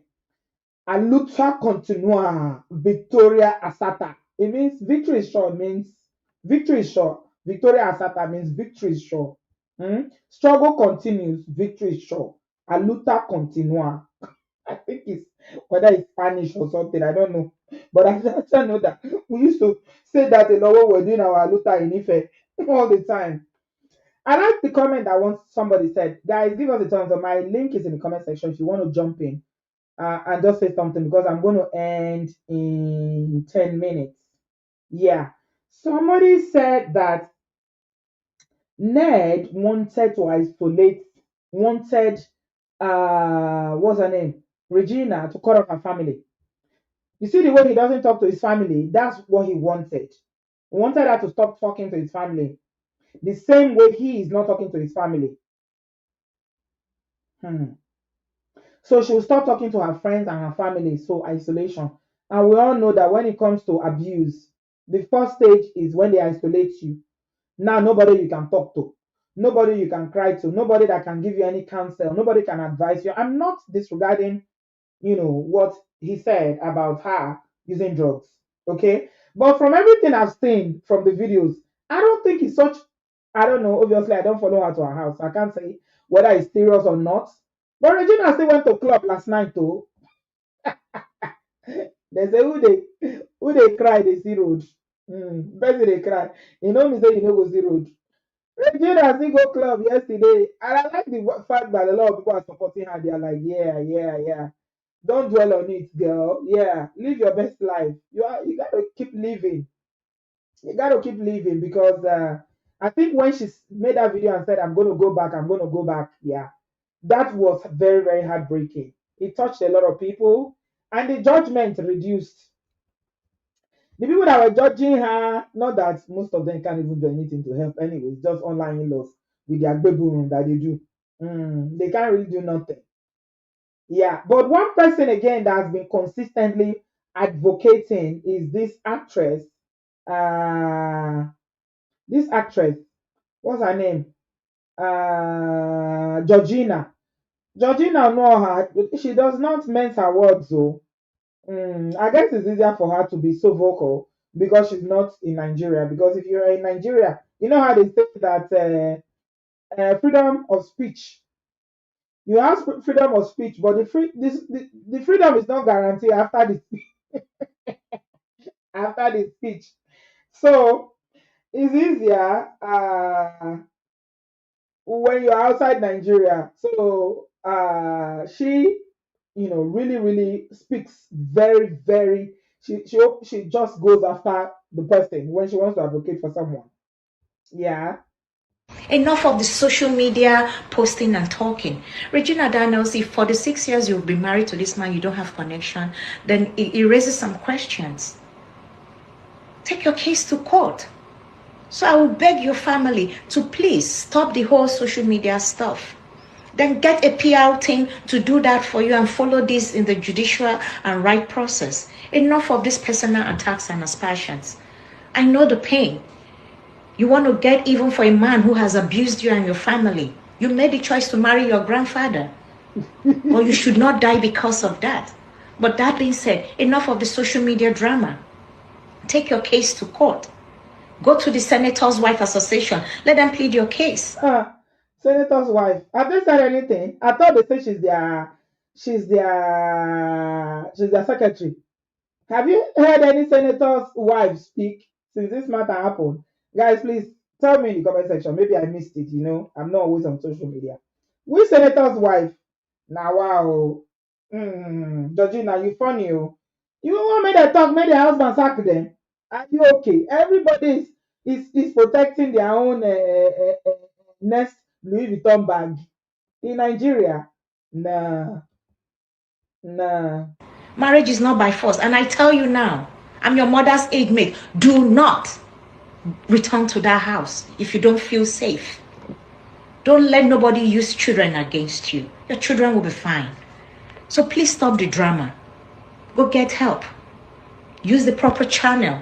Aluta continua. Victoria Asata. It means victory is sure. It means victory is sure. Victoria Asata means victory is sure. Struggle continues. Victory is sure. Aluta continua. I think it's whether it's Spanish or something. I don't know. But I just know that we used to say that a lot when we're doing our Aluta in Ife all the time. I like the comment that once somebody said, guys, give us a thumbs up. My link is in the comment section if you want to jump in and just say something because I'm going to end in 10 minutes. Yeah. Somebody said that Ned wanted what's her name? Regina to cut off her family. You see the way he doesn't talk to his family, that's what he wanted. He wanted her to stop talking to his family. The same way he is not talking to his family. So she will stop talking to her friends and her family. So isolation. And we all know that when it comes to abuse, the first stage is when they isolate you. Now nobody you can talk to, nobody you can cry to, nobody that can give you any counsel, nobody can advise you. I'm not disregarding, what he said about her using drugs. Okay. But from everything I've seen from the videos, I don't think it's such, I don't know. Obviously, I don't follow her to her house. I can't say whether it's serious or not. But Regina still went to club last night too. They say who they cry, they see road. Best they cry. Me say you know go see road. Regina still go club yesterday. And I like the fact that a lot of people are supporting her. They are like, yeah, yeah, yeah. Don't dwell on it, girl. Yeah, live your best life. You gotta keep living. You gotta keep living because I think when she made that video and said, I'm gonna go back, I'm gonna go back, yeah, that was very, very heartbreaking. It touched a lot of people and the judgment reduced. The people that were judging her, not that most of them can't even do anything to help anyway, it's just online in-laws with their baby room that they do. They can't really do nothing. Yeah, but one person again that has been consistently advocating is this actress. Uh, this actress, what's her name? Georgina. Georgina Noah, she does not mince her words, though. I guess it's easier for her to be so vocal because she's not in Nigeria. Because if you're in Nigeria, you know how they say that freedom of speech. You have freedom of speech, but the freedom is not guaranteed after after the speech. So it's easier when you're outside Nigeria. So she, really, really speaks very, very. She just goes after the person when she wants to advocate for someone. Yeah. Enough of the social media posting and talking. Regina Daniels, if for the 6 years you've been married to this man, you don't have connection, then it raises some questions. Take your case to court. So I will beg your family to please stop the whole social media stuff. Then get a PR team to do that for you and follow this in the judicial and right process. Enough of these personal attacks and aspersions. I know the pain. You want to get even for a man who has abused you and your family. You made the choice to marry your grandfather. But you should not die because of that. But that being said, enough of the social media drama. Take your case to court. Go to the Senator's Wife Association. Let them plead your case. Senator's wife. Have they said anything? I thought they said she's their secretary. Have you heard any senator's wife speak since this matter happened? Guys, please tell me in the comment section. Maybe I missed it, I'm not always on social media. Which senator's wife? Now, wow. Georgina, you funny, oh. You want me to talk, make the husband sack them? Are you okay? Everybody is protecting their own next Louis Vuitton bag. In Nigeria, nah, nah. Marriage is not by force. And I tell you now, I'm your mother's aide mate. Do not return to that house if you don't feel safe. Don't let nobody use children against you. Your children will be fine. So please stop the drama. Go get help. Use the proper channel.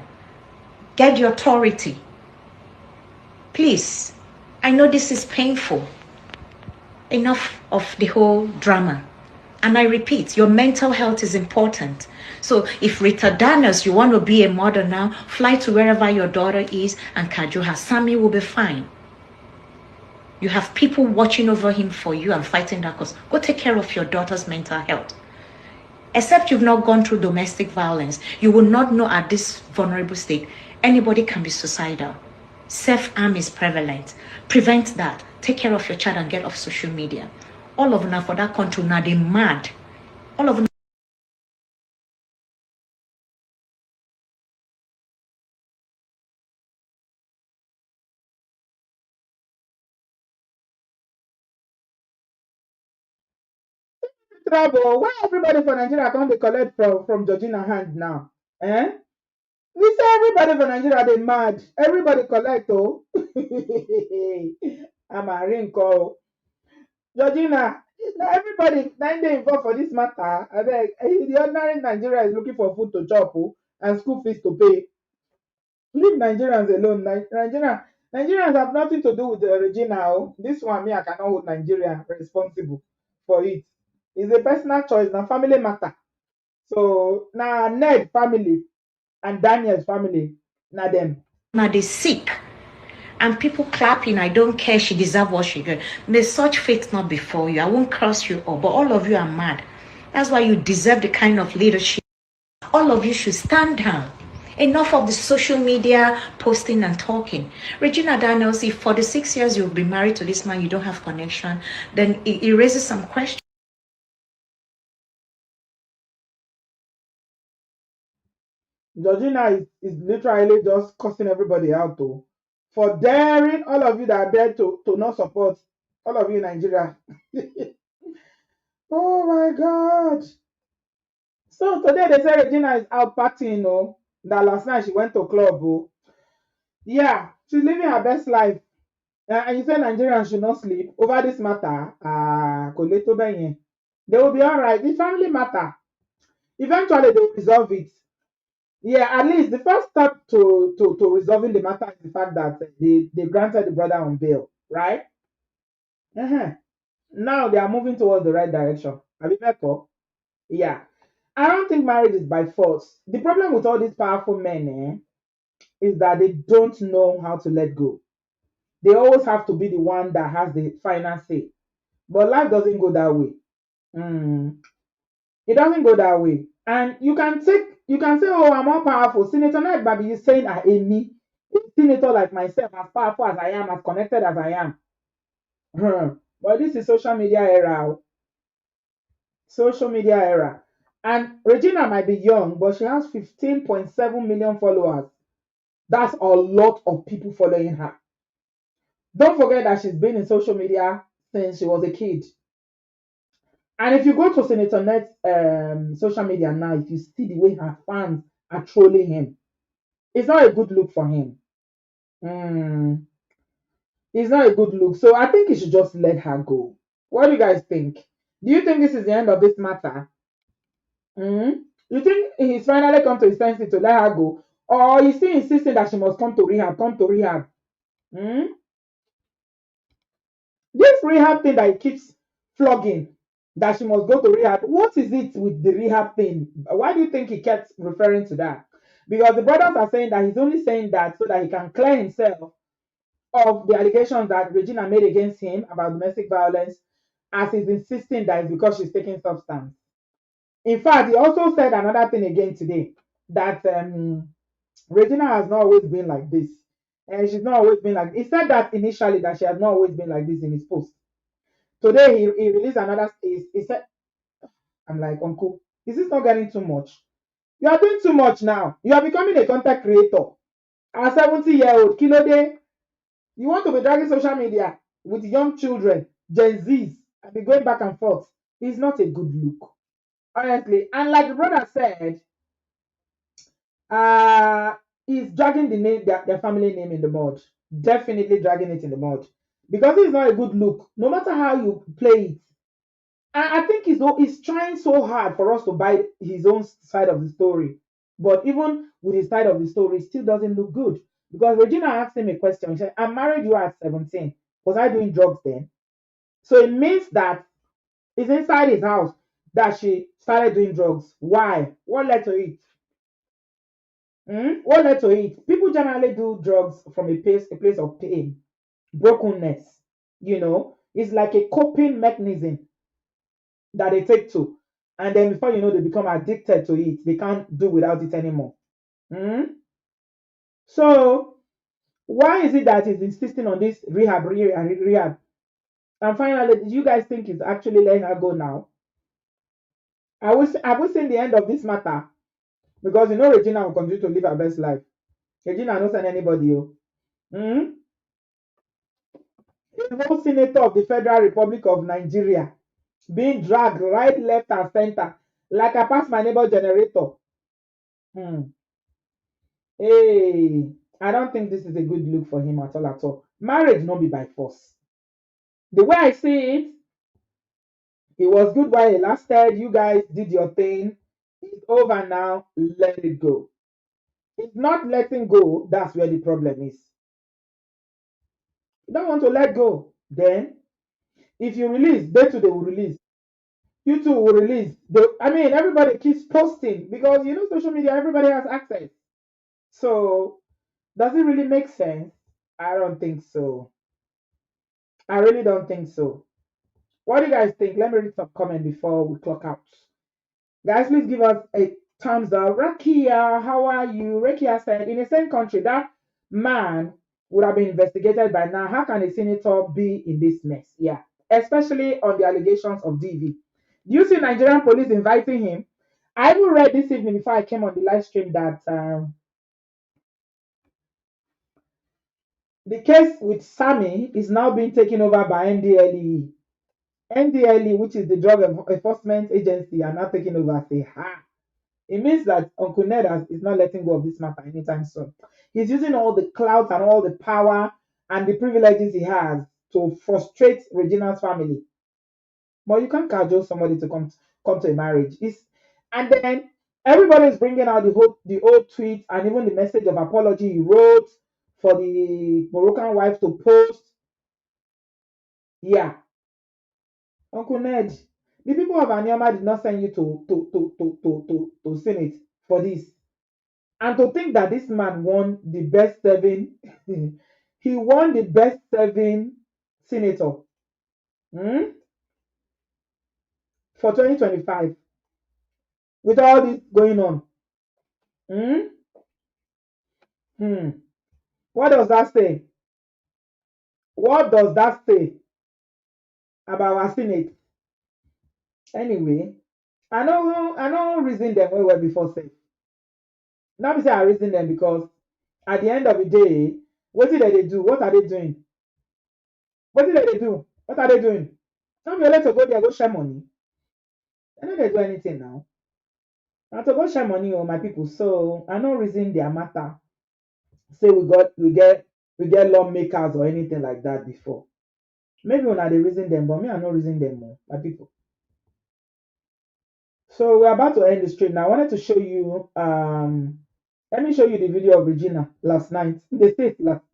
Get the authority. Please. I know this is painful. Enough of the whole drama. And I repeat, your mental health is important. So if Rita Daniels, you want to be a mother now, fly to wherever your daughter is and Kajuha. Sammy will be fine. You have people watching over him for you and fighting that cause. Go take care of your daughter's mental health. Except you've not gone through domestic violence, you will not know at this vulnerable state, anybody can be suicidal. Self-harm is prevalent. Prevent that. Take care of your child and get off social media. All of them for that country now, they mad. All of them. Trouble. Why everybody for Nigeria can't they collect from Georgina hand now? Eh? We say everybody for Nigeria they mad. Everybody collect, oh. I'm a ring call. Georgina, everybody nine day involved for this matter. I beg, the ordinary Nigeria is looking for food to chop, oh, and school fees to pay. Leave Nigerians alone. Nigerians have nothing to do with the Regina. Oh. This one, me, I cannot hold Nigeria responsible for it. It's a personal choice, now family matter. So now Ned family and Daniel's family, now them. Now they sick. And people clapping, I don't care, she deserves what she got. May such fate not before you. I won't curse you all, but all of you are mad. That's why you deserve the kind of leadership. All of you should stand down. Enough of the social media posting and talking. Regina Daniels, if for the 6 years you've been married to this man, you don't have connection, then it raises some questions. Georgina is literally just cussing everybody out though. For daring all of you that are there to not support all of you in Nigeria. Oh my god. So today they say Regina is out partying, that last night she went to club. Oh. Yeah, she's living her best life. And you say Nigerians should not sleep over this matter. Kò le tó bẹ́ẹ̀ yẹn. They will be all right. It's family matter. Eventually, they will resolve it. Yeah, at least the first step to resolving the matter is the fact that they granted the brother on bail, right? Uh-huh. Now they are moving towards the right direction. Have you met her? Yeah. I don't think marriage is by force. The problem with all these powerful men is that they don't know how to let go. They always have to be the one that has the final say. But life doesn't go that way. Mm, it doesn't go that way. And you can say, oh, I'm more powerful. Senator Ned Babi is saying, I am me. A senator like myself, as powerful as I am, as connected as I am. But this is social media era. Oh. Social media era. And Regina might be young, but she has 15.7 million followers. That's a lot of people following her. Don't forget that she's been in social media since she was a kid. And if you go to Senator Net's social media now, if you see the way her fans are trolling him, it's not a good look for him. Mm, it's not a good look. So I think he should just let her go. What do you guys think? Do you think this is the end of this matter? Mm? You think he's finally come to his senses to let her go? Or is he insisting that she must come to rehab? Come to rehab. Mm? This rehab thing that he keeps flogging, that she must go to rehab. What is it with the rehab thing? Why do you think he kept referring to that? Because the brothers are saying that he's only saying that so that he can clear himself of the allegations that Regina made against him about domestic violence, as he's insisting that it's because she's taking substance. In fact, he also said another thing again today, that Regina has not always been like this. And she's not always been like, he said that initially, that she has not always been like this in his post. Today he released another. He said, "I'm like, Uncle, is this not getting too much? You are doing too much now. You are becoming a content creator. A 70-year-old kilo day. You want to be dragging social media with young children, Gen Zs, and be going back and forth. It's not a good look, honestly. And like the brother said, uh, he's dragging the name, their family name in the mud. Definitely dragging it in the mud because it's not a good look. No matter how you play it, I think he's trying so hard for us to buy his own side of the story. But even with his side of the story, it still doesn't look good. Because Regina asked him a question. She said, I married you at 17. Was I doing drugs then? So it means that it's inside his house that she started doing drugs. Why? What led to it? What led to it? People generally do drugs from a place of pain, brokenness. It's like a coping mechanism that they take to. And then before you know, they become addicted to it. They can't do without it anymore. Mm? So why is it that he's insisting on this rehab? And finally, do you guys think he's actually letting her go now? Have we seen the end of this matter? Because Regina will continue to live her best life. Regina not send anybody. Mm? The whole senator of the Federal Republic of Nigeria being dragged right, left, and center like I pass my neighbor generator. Hmm. Hey, I don't think this is a good look for him at all at all. Marriage not be by force. The way I see it, it was good while it lasted. You guys did your thing. It's over now. Let it go. It's not letting go. That's where the problem is. You don't want to let go. Then, if you release, they too they will release. You too will release. Everybody keeps posting because social media. Everybody has access. So, does it really make sense? I don't think so. I really don't think so. What do you guys think? Let me read some comment before we clock out. Guys, please give us a thumbs up. Rakia, how are you? Rakia said, in the same country, that man would have been investigated by now. How can a senator be in this mess? Yeah, especially on the allegations of DV. Do you see Nigerian police inviting him? I even read this evening before I came on the live stream that the case with Sammy is now being taken over by NDLE. NDLE, which is the Drug Enforcement Agency, are now taking over. Say, ha! It means that Uncle Ned is not letting go of this matter anytime soon. He's using all the clout and all the power and the privileges he has to frustrate Regina's family. But you can't cajole somebody to come to a marriage. And then everybody is bringing out the old tweets and even the message of apology he wrote for the Moroccan wife to post. Yeah, Uncle Ned, the people of Anioma did not send you to Senate for this. And to think that this man won the best serving, he won the best serving senator, hmm, for 2025 with all this going on. Hmm? Hmm. What does that say? What does that say about our Senate? Anyway, I know reason them well before say. Now be say I reason them because at the end of the day, what did they do? What are they doing? What did they do? What are they doing? Now be let to go there, go share money. I know they do anything now. Now to go share money on my people. So I know reason their matter. Say we get lawmakers or anything like that before. Maybe when I they reason them, but me I no reason them more, my people. So we're about to end the stream now. I wanted to show you let me show you the video of Regina last night. They say it last.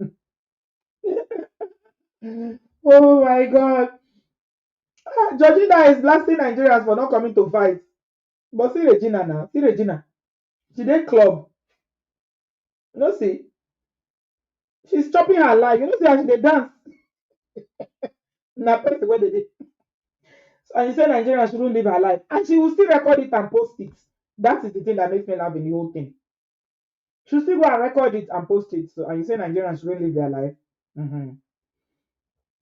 Oh my god. Georgina is blasting Nigerians for not coming to fight. But see Regina now. See Regina. She did club. You know, see, she's chopping her life. You know, see how she dey dance. Na person where they did. And you say Nigerians shouldn't live her life. And she will still record it and post it. That is the thing that makes me laugh in the whole thing. She'll still go and record it and post it. So and you say Nigerians shouldn't live their life. Mm-hmm.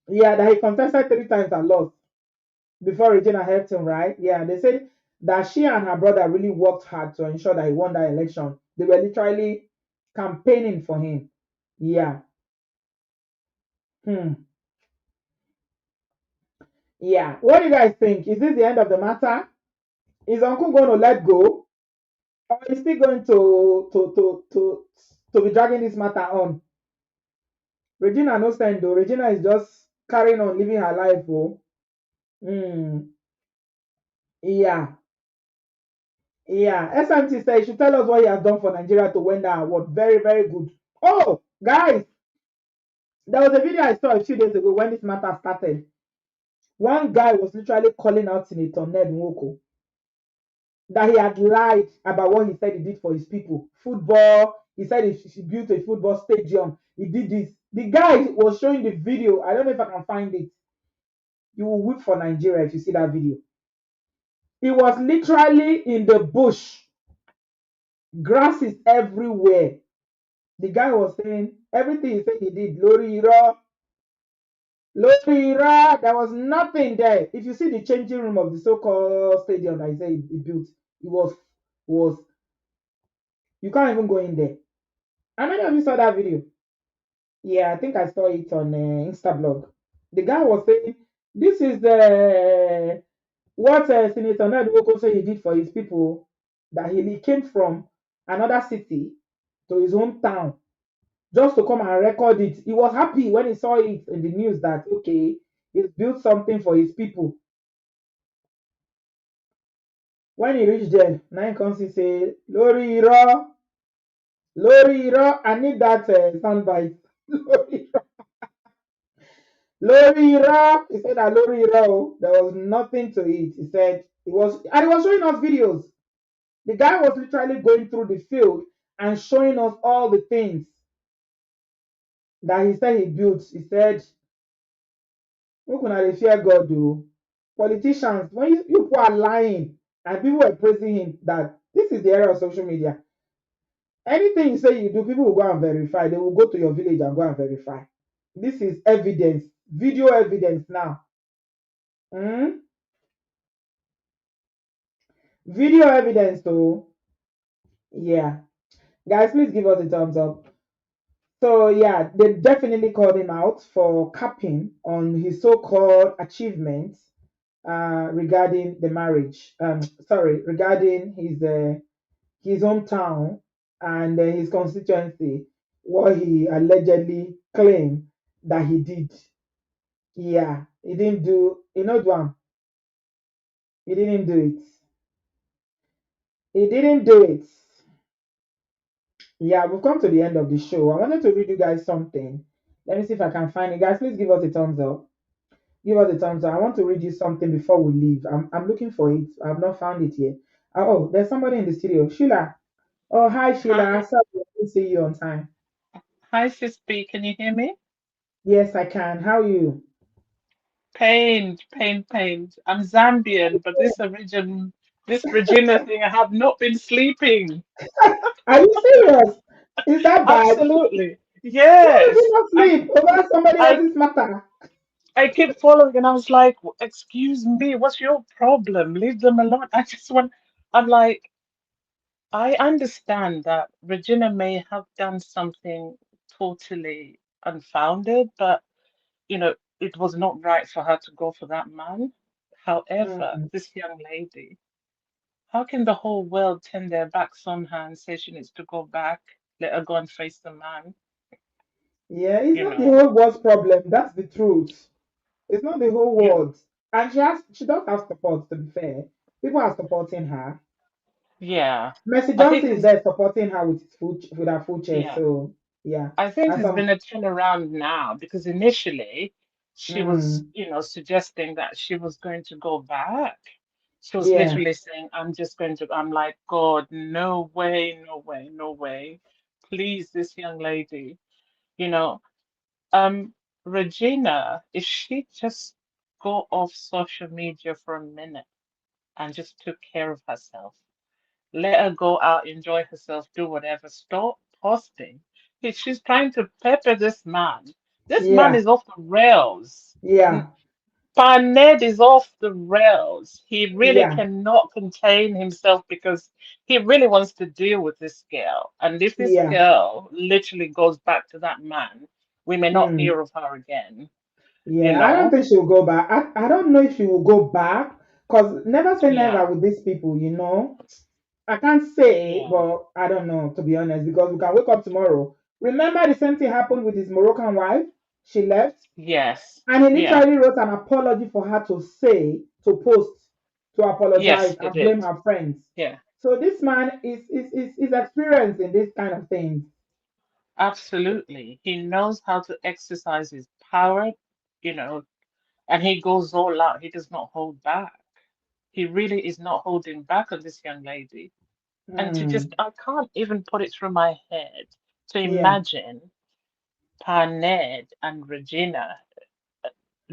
Yeah, that he contested 3 times and lost before Regina helped him, right? Yeah, they said that she and her brother really worked hard to ensure that he won that election. They were literally campaigning for him. Yeah. Hmm. Yeah. What do you guys think? Is this the end of the matter? Is Uncle going to let go? Or is he going to be dragging this matter on? Regina no send though. Regina is just carrying on living her life. Oh. Hmm. Yeah. Yeah. SMT said he should tell us what he has done for Nigeria to win that award. Very, very good. Oh, guys, there was a video I saw a few days ago when this matter started. One guy was literally calling out Senator Ned Nwoko that he had lied about what he said he did for his people. Football, he said he built a football stadium. He did this. The guy was showing the video. I don't know if I can find it. You will weep for Nigeria if you see that video. He was literally in the bush. Grass is everywhere. The guy was saying everything he said he did. Lori Iro, Lori Iro. There was nothing there. If you see the changing room of the so-called stadium that he said he built, it was you can't even go in there. How many of you saw that video? Yeah, I think I saw it on Instablog. The guy was saying, "This is what Senator Ned Nwoko said he did for his people. That he came from another city to his hometown just to come and record it. He was happy when he saw it in the news that okay, he's built something for his people. When he reached there, nine comes he say, Lori Iro, Lori Iro, I need that soundbite. Lori Lorira, he said that Lorira, there was nothing to it. He said and he was showing us videos. The guy was literally going through the field and showing us all the things that he said he built. He said, "Who can I fear God do? Politicians, when you people are lying and people were praising him, that this is the era of social media. Anything you say you do, people will go and verify. They will go to your village and go and verify. This is evidence, video evidence now. Hmm? Video evidence, though. Yeah. Guys, please give us a thumbs up. So, yeah, they definitely called him out for capping on his so called achievements regarding the marriage. Sorry, regarding his his hometown and his constituency, what he allegedly claimed that he did. Yeah, he didn't do, Dwam, he didn't do it. He didn't do it. Yeah, we've come to the end of the show. I wanted to read you guys something. Let me see if I can find it. Guys, please give us a thumbs up. Give us a thumbs up. I want to read you something before we leave. I'm looking for it. I've not found it yet. Oh, there's somebody in the studio. Sheila. Oh, hi, Sheila. Hi, Sorry, I didn't see you on time. hi, Sis B. Can you hear me? Yes, I can. How are you? Pained, pained, pained. I'm Zambian, but this Regina thing, I have not been sleeping. Are you serious? Is that bad? Absolutely. Why did Yes. you not sleep over somebody I, else's matter? I keep following, and I was like, "Excuse me, what's your problem? Leave them alone." I'm like, I understand that Regina may have done something totally unfounded, but it was not right for her to go for that man. However, Mm, this young lady, how can the whole world turn their backs on her and say she needs to go back, let her go and face the man? yeah, it's You not the know, whole world's problem. That's the truth. It's not the whole you, world. And she does have support, to be fair. People are supporting her. yeah. Mercy I think Johnson is it's, there supporting her with with her full chest. yeah. So yeah. I think And it's some been a turnaround now because initially she was, mm, suggesting that she was going to go back. She was yeah. literally saying, I'm like, God, no way, no way, no way. Please, this young lady, you know, um, Regina, if she just go off social media for a minute and just took care of herself, let her go out, enjoy herself, do whatever, stop posting. She's trying to pepper this man. This man Yeah. is off the rails. Yeah. Ned is off the rails. He really Yeah. cannot contain himself because he really wants to deal with this girl. And if this Yeah. girl literally goes back to that man, we may not Mm. hear of her again. You Yeah, I don't know? think she will go back. I don't know if she will go back because never say never Yeah, with these people. I can't say, yeah. but I don't know, to be honest, because we can wake up tomorrow. Remember the same thing happened with his Moroccan wife? She left, Yes. and he Yeah. literally wrote an apology for her to post, to apologize Yes, he and blame did. her friends. Yeah, So this man is experienced in this kind of things. absolutely. He knows how to exercise his power, you know, and he goes all out. He does not hold back. He really is not holding back on this young lady. And Hmm. I can't even put it through my head to Yeah. imagine Ned and Regina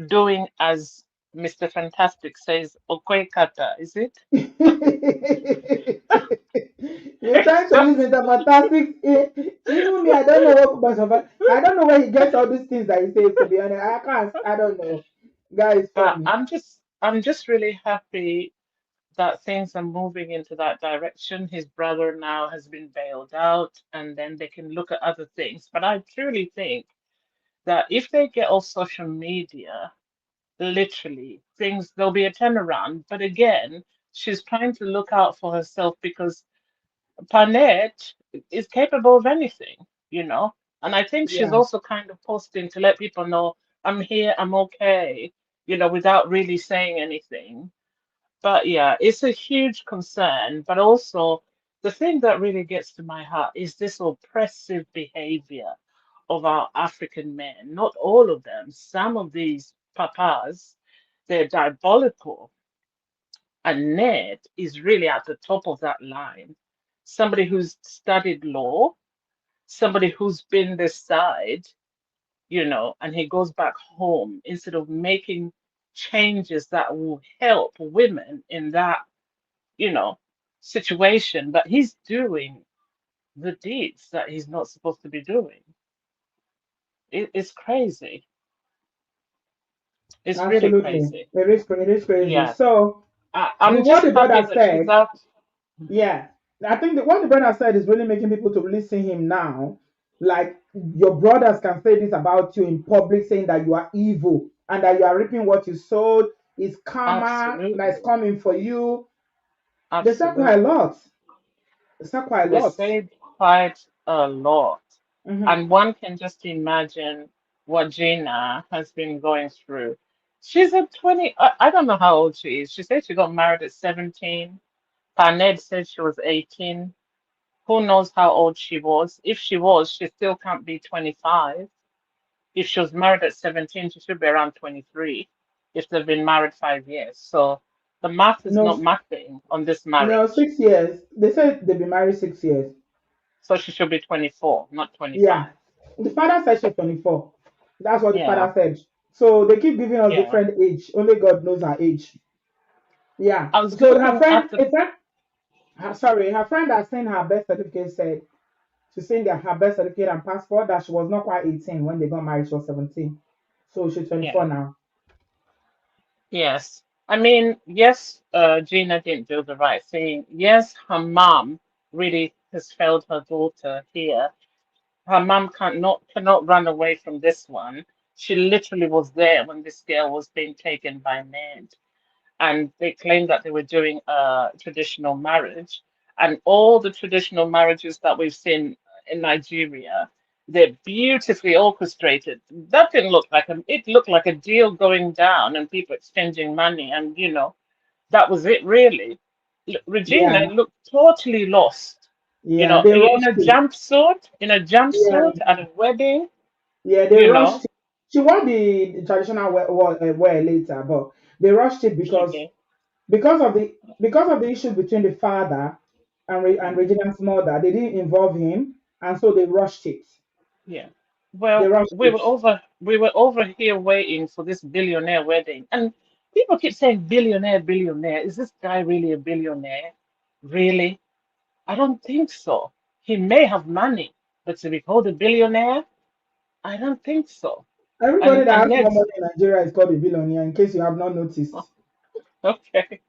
doing as Mr. Fantastic says, Okoekata, is it? You're It's trying to use just, Mr. Fantastic. Even me, I don't know I don't know where he gets all these things that he says. To be honest, I can't. I don't know. Guy is but funny. I'm just really happy that things are moving into that direction. His brother now has been bailed out, and then they can look at other things. But I truly think that if they get off social media, literally, things there'll be a turnaround. But again, she's trying to look out for herself because Panet is capable of anything. And I think she's Yeah, also kind of posting to let people know I'm here, I'm okay, without really saying anything. But yeah, it's a huge concern. But also, the thing that really gets to my heart is this oppressive behavior of our African men. Not all of them, some of these papas, they're diabolical. And Ned is really at the top of that line. Somebody who's studied law, somebody who's been this side, and he goes back home instead of making changes that will help women in that you know, situation, but he's doing the deeds that he's not supposed to be doing. It's crazy. It's really absolutely. crazy. It is crazy. Yeah. So I'm what just the happy brother that she's said, out. yeah, I think that what the brother said is really making people to really see him now. Like your brothers can say this about you in public, saying that you are evil and that you are reaping what you sowed. Is karma that is Absolutely. coming for you. They say quite a Absolutely. lot. It's not quite a They lot. said quite a lot. Hmm. And one can just imagine what Gina has been going through. She's at 20, I don't know how old she is. She said she got married at 17. Paned said she was 18. Who knows how old she was? If she was, she still can't be 25. If she was married at 17, she should be around 23 if they've been married 5 years. So the math is not No, mathing on this no, marriage. 6 years. They said they've been married 6 years. So she should be 24, not Yeah. 25. The father said she's 24. That's what the Yeah, father said. So they keep giving us yeah. different age. Only God knows her age. Yeah. I was So her looking friend, at the, in fact, sorry, her friend that sent her birth certificate said she sent her birth certificate and passport that she was not quite 18 when they got married. She was 17. So she's yeah, 24 now. yes. I mean, yes, Gina didn't do the right thing. Yes, her mom really has failed her daughter here. Her mom cannot run away from this one. She literally was there when this girl was being taken by Ned, and they claimed that they were doing a traditional marriage, and all the traditional marriages that we've seen in Nigeria, they're beautifully orchestrated. That didn't look like it looked like a deal going down and people exchanging money, and that was it really. Regina Yeah. looked totally lost, Yeah. They in a rushed it. Yeah. jumpsuit at a wedding, Yeah. They you rushed know. it. She wore the traditional wear later, but they rushed it She because did. because of the issue between the father and Mm, Regina's mother. They didn't involve him, and so they rushed it. yeah. They Well, rushed it. we were over here waiting for this billionaire wedding, and people keep saying billionaire, billionaire. Is this guy really a billionaire? Really? I don't think so. He may have money, but to be called a billionaire, I don't think so. Everybody And that has more let's money in Nigeria is called a billionaire. In case you have not noticed, okay,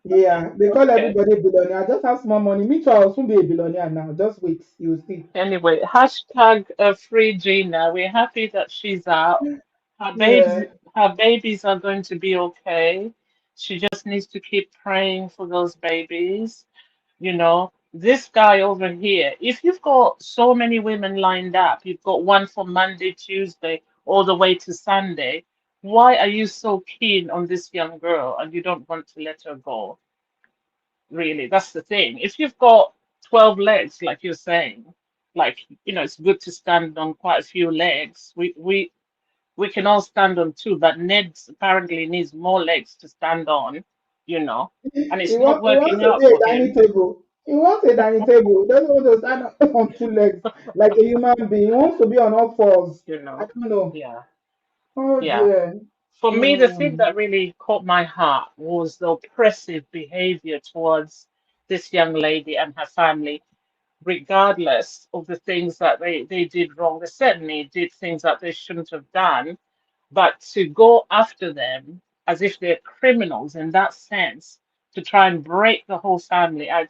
yeah, they call okay. everybody a billionaire. Just have small money. Me too. I'll soon be a billionaire now. Just wait, you'll see. Anyway, hashtag free Gina. We're happy that she's out. Her babies, Yeah, her babies are going to be okay. She just needs to keep praying for those babies. This guy over here, if you've got so many women lined up, you've got one for Monday, Tuesday, all the way to Sunday, why are you so keen on this young girl and you don't want to let her go? Really, that's the thing. If you've got 12 legs, like you're saying, like, it's good to stand on quite a few legs. We can all stand on two, but Ned apparently needs more legs to stand on, you know, and he it's not wants working to out be a for dining him, table. He wants a dining table. He doesn't want to stand up on two legs like a human being. He wants to be on all fours. you I know. don't know. Yeah, Oh yeah. dear. For me, the thing Mm. that really caught my heart was the oppressive behavior towards this young lady and her family, regardless of the things that they did wrong. They certainly did things that they shouldn't have done, but to go after them as if they're criminals in that sense, to try and break the whole family, I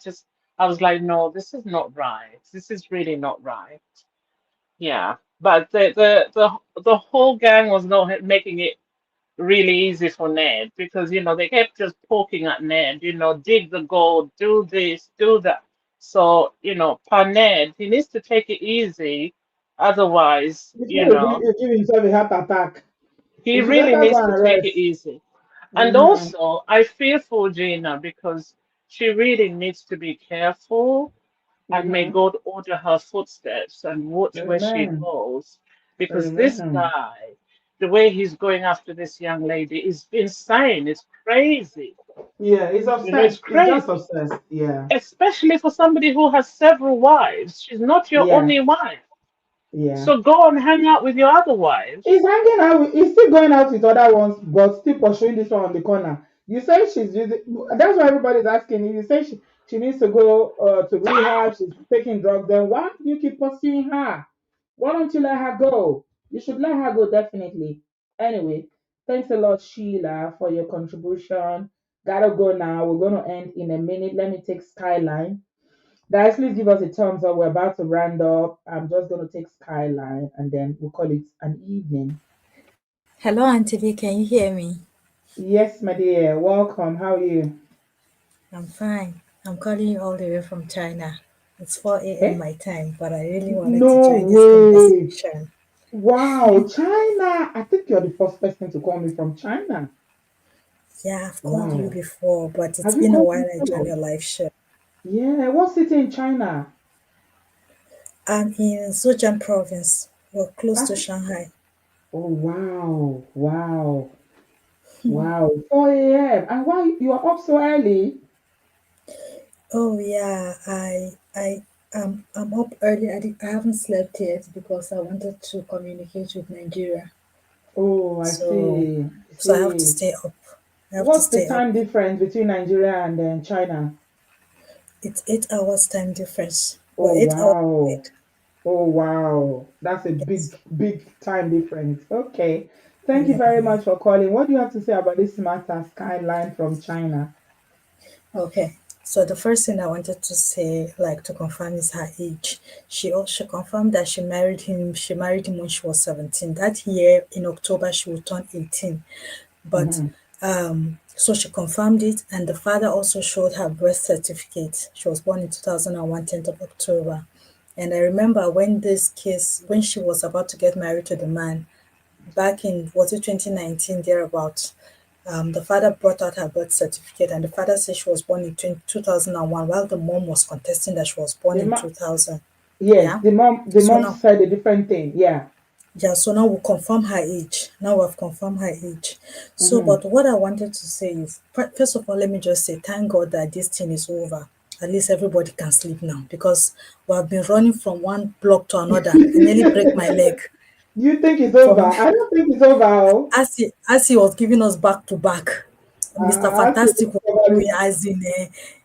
was like, no, this is not right. This is really not right. Yeah. But the whole gang was not making it really easy for Ned because they kept just poking at Ned, dig the gold, do this, do that. So, per Ned, he needs to take it easy. Otherwise, Before you give himself a heart attack, he he should really better go needs to and take it rest. easy. And Mm-hmm. also, I feel for Gina because she really needs to be careful, and may Mm-hmm. God order her footsteps and watch where she Amen. goes. Because this Amen. guy, the way he's going after this young lady is insane. It's crazy. Yeah, he's It's obsessed. He's just crazy. obsessed. Yeah. Especially for somebody who has several wives. She's not your Yeah. only wife. Yeah. So go and hang out with your other wives. He's hanging out he's still going out with other ones, but still pursuing this one on the corner. You say she's using that's why everybody's asking. If you say she needs to go to rehab, she's taking drugs, then why do you keep pursuing her? Why don't you let her go? You should let her go, definitely. Anyway, thanks a lot, Sheila, for your contribution. Gotta go now. We're gonna end in a minute. Let me take Skyline. Guys, please give us a thumbs up. We're about to round up. I'm just gonna take Skyline and then we'll call it an evening. Hello, Auntie B, can you hear me? Yes, my dear. Welcome. How are you? I'm fine. I'm calling you all the way from China. It's 4 a.m. Eh? my time, but I really wanted to No join this way. conversation. Wow, China. I think you're the first person to call me from China. Yeah, I've called you Wow. before, but it's Have you been a called while I joined before? your live show. Yeah. What city in China? I'm in Zhejiang province. We're close to That's, Shanghai. oh, wow. Wow. Wow. 4 a.m. And why you are up so early? Oh yeah, I'm up early. I haven't slept yet because I wanted to communicate with Nigeria. Oh, I So see. I so I have to see. stay up. I have to What's the stay up. time difference between Nigeria and then China? It's 8 hours time difference. Well, Oh, 8 hours wow. ahead. Oh, wow. That's a Yes. big time difference. Okay. Thank you very Yeah. much for calling. What do you have to say about this smarter skyline from China? Okay. So the first thing I wanted to say, like to confirm, is her age. She also confirmed that she married him. She married him when she was 17. That year in October, she would turn 18. But Mhm. so she confirmed it, and the father also showed her birth certificate. She was born in 2001, 10th of October. And I remember when this case, when she was about to get married to the man, back in, was it 2019, thereabout, the father brought out her birth certificate, and the father said she was born in 2001, while the mom was contesting that she was born The in ma- 2000. yes, Yeah. the So mom now, said a different thing. Yeah. yeah, so now we'll confirm her age. Now we've confirmed her age. So, Mm-hmm. but what I wanted to say is, first of all, let me just say, thank God that this thing is over. At least everybody can sleep now because we have been running from one block to another. I nearly break my leg You think it's over? from I don't think it's over. Oh. as he was giving us back to back. Mr. I have to Fantastic was recover doing it. as in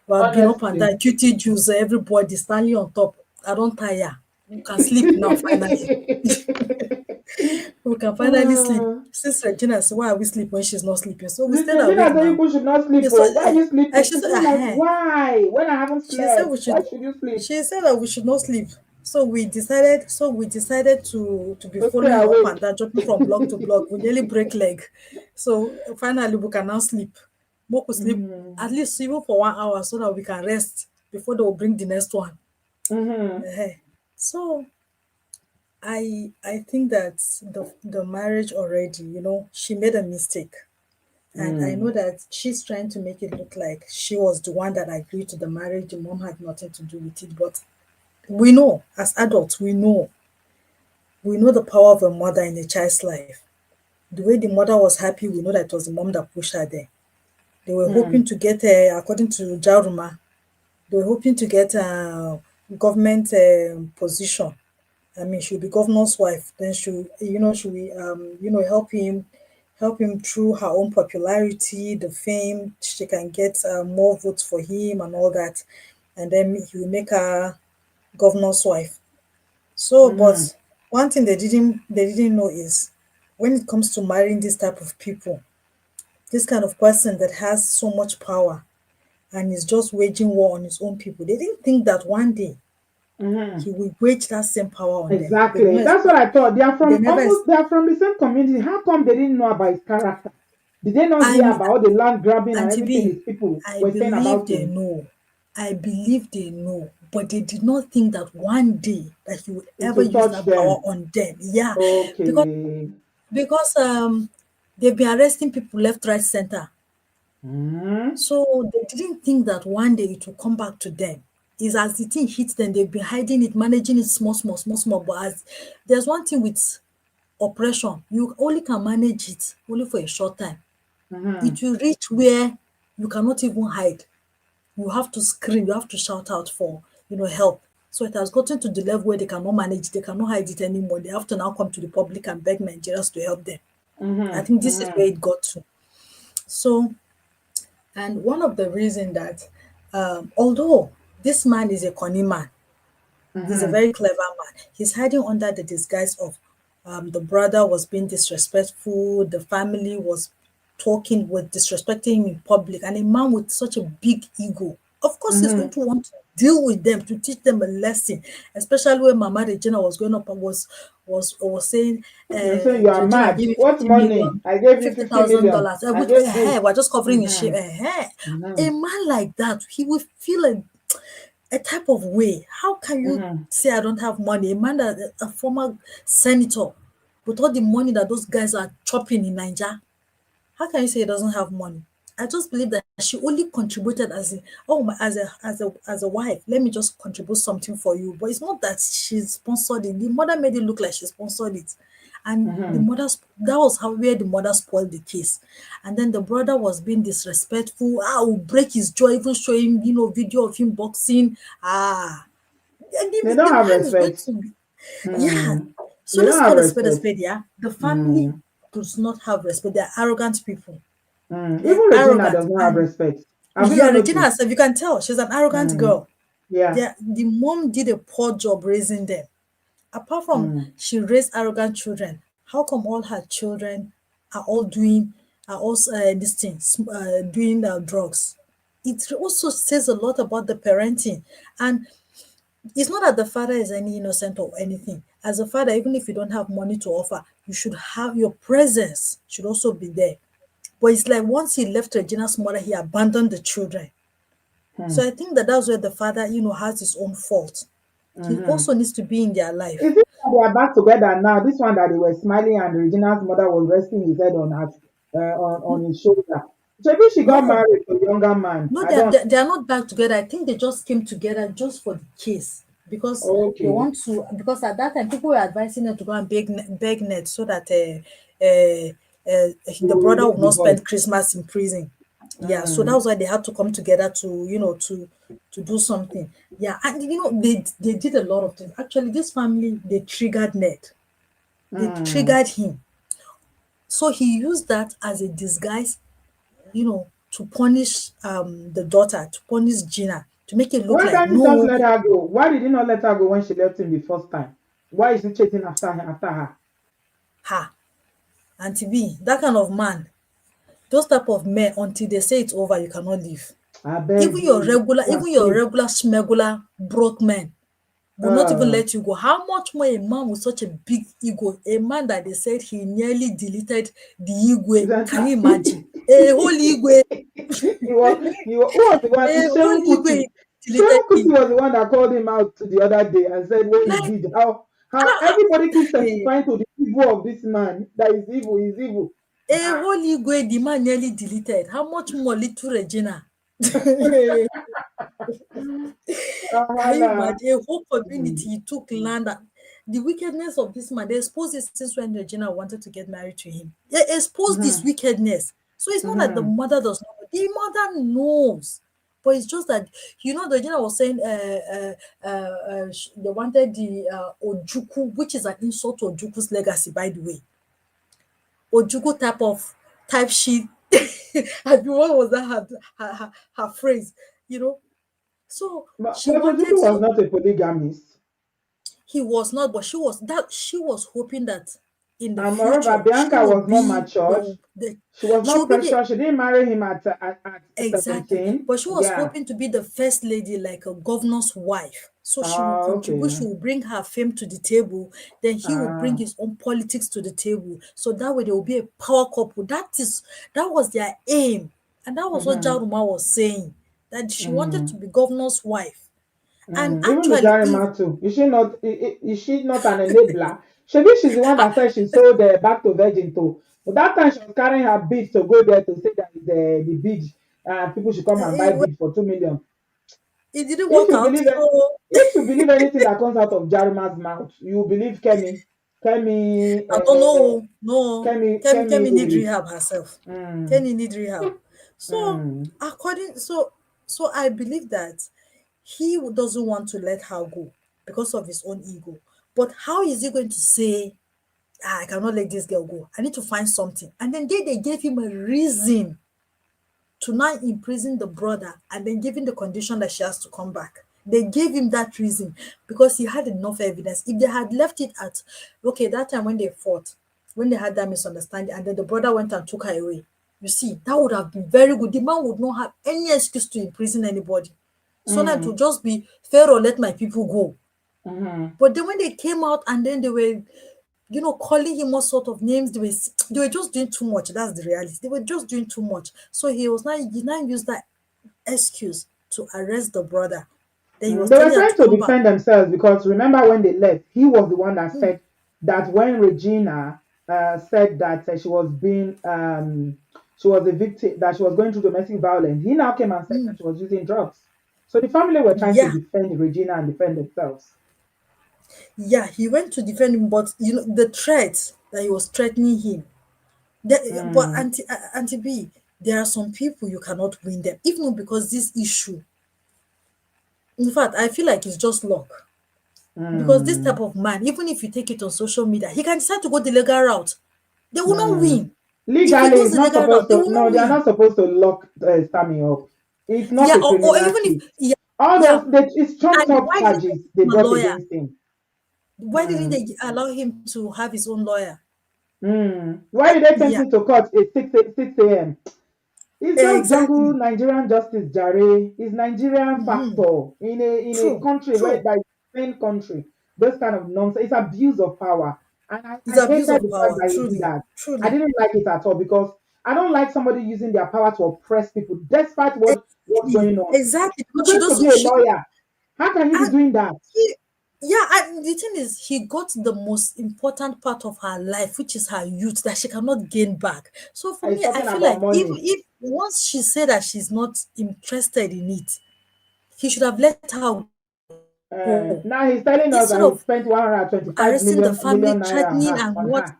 we have been up and Honestly. down, cutie juice, everybody standing on top. I don't tire. We can sleep now finally. We can finally sleep. Ah. Since Regina said, why are we sleeping when she's not sleeping? So we stayed Regina awake said now. people should not sleep. Yeah, so Oh, why are you sleeping? she She said, said, like, why? When I haven't she said slept, we why should should you sleep? she said that we should not sleep. So we decided to be To stay following you up and awake. down, jumping from block to block. We nearly break leg. So finally we can now sleep. More could sleep at Mm-hmm. least even for 1 hour so that we can rest before they will bring the next one. Mm-hmm. So I think that the marriage already, she made a mistake. And I know Mm. that she's trying to make it look like she was the one that agreed to the marriage. The mom had nothing to do with it. But we know, as adults, we know the power of a mother in a child's life. The way the mother was happy, we know that it was the mom that pushed her there. They were hoping Mm. to get, according to Jaruma, they were hoping to get a government position. I mean, she'll be governor's wife. Then she will help him through her own popularity, the fame. She can get more votes for him and all that, and then he will make her governor's wife. So, Mm-hmm. but one thing they didn't know is when it comes to marrying this type of people, this kind of person that has so much power and is just waging war on his own people, they didn't think that one day Mm-hmm. he will wage that same power on them. They did Exactly. not That's what expect. I thought. They never. They are from the same community. How come they didn't know about his character? Did they not hear And about all the land grabbing and Auntie everything B, his people I were saying believe about they him? know. I believe they know, but they did not think that one day that he would It ever will use touch that power them. on them. Yeah, because Okay. because they've been arresting people left, right, center. Mm-hmm. So they didn't think that one day it will come back to them. Is as the thing hits them, they've been hiding it, managing it small, small, small, small. But as there's one thing with oppression, you only can manage it only for a short time. Mm-hmm. It will reach where you cannot even hide. You have to scream, you have to shout out for, help. So it has gotten to the level where they cannot manage, they cannot hide it anymore. They have to now come to the public and beg Nigerians to help them. I Mm-hmm. think this is where Mm-hmm. it got to. So, and one of the reason that, although this man is a conning man, he's a Mm-hmm. very clever man. He's hiding under the disguise of the brother was being disrespectful, the family was disrespecting him in public, and a man with such a big ego. Of course, he's going Mm-hmm. to want to deal with them to teach them a lesson, especially when Mama Regina was going up and was saying, You say you are Regina, mad. give me What 50 money? million, I gave you fifty 50 thousand million. dollars. I gave this. We're just covering his shame. Mm-hmm. Mm-hmm. A man like that, he will feel a type of way. How can you Mhm. say I don't have money? A man that a former senator with all the money that those guys are chopping in Nigeria, how can you say he doesn't have money? I just believe that she only contributed as a oh my as a wife. Let me just contribute something for you. But it's not that she sponsored it. The mother made it look like she sponsored it. And the Mhm. mother that was how where the mother spoiled the case. And then the brother was being disrespectful. Will break his jaw, even showing, video of him boxing. They The don't have man is going respect. to be, yeah. Mm. So They let's don't have call a respect. spade, yeah. The family Mm. does not have respect. They're arrogant people. Mm. They're Even Regina arrogant. does not have And respect. Have you yeah, Regina noticed? herself, you can tell she's an arrogant Mm. girl. Yeah. The mom did a poor job raising them. Apart from Mm. she raised arrogant children, how come all her children are all doing are also these things doing drugs? It also says a lot about the parenting. And it's not that the father is any innocent or anything. As a father, even if you don't have money to offer, you should have your presence should also be there. But it's like once he left Regina's mother, he abandoned the children. So I think that that's where the father, has his own fault. He Mm-hmm. also needs to be in their life. Is it that they are back together now? This one that they were smiling and Regina's mother was resting his head on his shoulder. Maybe she got No, married to a younger man. no, I don't. they are not back together. I think they just came together just for the case because they Okay. want to. Because at that time, people were advising them to go and beg net so that You the will brother release will the not boy. spend Christmas in prison. Yeah, so that Mm. was why they had to come together to to do something. Yeah, and they did a lot of things. Actually, this family they triggered Ned. They Mm. triggered him. So he used that as a disguise, to punish the daughter, to punish Gina, to make it look Why like can't he just no, let her go? Why did he not let her go when she left him the first time? Why is he chasing after her? ha, Auntie B, that kind of man, those type of men, until they say it's over, you cannot leave. I beg you. Even What your if? regular smuggler broke men will not even Uh, let you go. How much more a man with such a big ego, a man that they said he nearly deleted the is Igwe. that Can you imagine? A whole Igwe, who was the one? a It's whole Shehu Igwe Kuti. deleted Shehu Kuti him. was the one that called him out the other day and said what he Like, did. How ah, everybody keeps hey, testifying to the evil of this man. That is evil. He's evil. a whole Igwe, the man nearly deleted. How much more little Regina? Can you Wahala. imagine? A whole Mm. community he took land. The wickedness of this man, they exposed it since when Regina wanted to get married to him. They exposed this Mhm. wickedness. So it's not that the Mhm. mother does not know. The mother knows. But it's just that, Regina was saying they wanted the Ojuku, which is an insult to Ojuku's legacy, by the way. Ojuku type shit. I mean, what was that her phrase? You know, so But, she but wanted Ojukwu was so not a polygamist. he was not, but she was hoping that in the And moreover, future Bianca was not matured. She was she not will be the precious. She didn't marry him at exactly, 17. but she was Yeah. hoping to be the first lady, like a governor's wife. So she will contribute, Okay. she will bring her fame to the table, then he will bring Ah. his own politics to the table. So that way there will be a power couple. That was their aim. And that was what Mm-hmm. Jaruma was saying. That she wanted to Mm. be governor's wife. And Mm. Even the actually, if Jarima too. Is she not an enabler? Maybe she's the one that said she sold back to Virgin too. But that time she was carrying her beads to go there to say that the bead people should come and buy it, bead for 2 million. it didn't If work you out. believe it, So if you believe anything that comes out of Jarima's mouth, you believe Kemi, Kemi, I don't know. No, Kemi Kemi need Uri. rehab herself. Mm, Kemi need rehab. So mm, so I believe that he doesn't want to let her go because of his own ego. But how is he going to say, I cannot let this girl go? I need to find something. And then they gave him a reason to now imprison the brother and then giving the condition that she has to come back. They gave him that reason because he had enough evidence. If they had left it at, okay, that time when they fought, when they had that misunderstanding, and then the brother went and took her away, you see, that would have been very good. The man would not have any excuse to imprison anybody. So now it would mm, just be, Pharaoh, let my people go. mm, But then when they came out and then they were, calling him all sort of names. They were just doing too much. That's the reality. They were just doing too much. So he now used that excuse to arrest the brother. Then he was They were telling her to trying to come back. defend themselves because remember when they left, he was the one that said that when Regina said that she was a victim, that she was going through domestic violence, he now came and said that she was using drugs. So the family were trying to Yeah, defend Regina and defend themselves. yeah, he went to defend him, but the threat that he was threatening him. But Mm, Auntie B, there are some people you cannot win them, even because this issue. In fact, I feel like it's just luck. Because this type mm, of man, even if you take it on social media, he can decide to go the legal route. They will not mm. win. If he Legally, goes it's the not legal route, supposed they to. will not No, they are win. not supposed to lock Sammy up. It's not Yeah, a or criminal even if, case. yeah, All yeah. those, it's trumped And up why didn't they charges give they him a brought lawyer? against him. Why didn't Mm. they allow him to have his own lawyer? Why did they send Yeah, him to court at 6 a.m.? It's just jungle exactly. Nigerian justice, Jare. It's Nigerian factor in a True, country where true. by same country. This kind of nonsense. It's abuse of power. And It's I abuse hated of the fact power, that he did truly, that. I truly. didn't like it at all because I don't like somebody using their power to oppress people despite what's Exactly, going on. exactly. You're But she going to be doesn't. a She lawyer. How can you be and doing that? he, yeah. And the thing is, he got the most important part of her life, which is her youth, that she cannot gain back. So for He's me, I talking feel about like money. if once she said that she's not interested in it, he should have let her go Now he's telling us instead that he of spent 125 arresting the million family, naira on threatening her. and On what. her.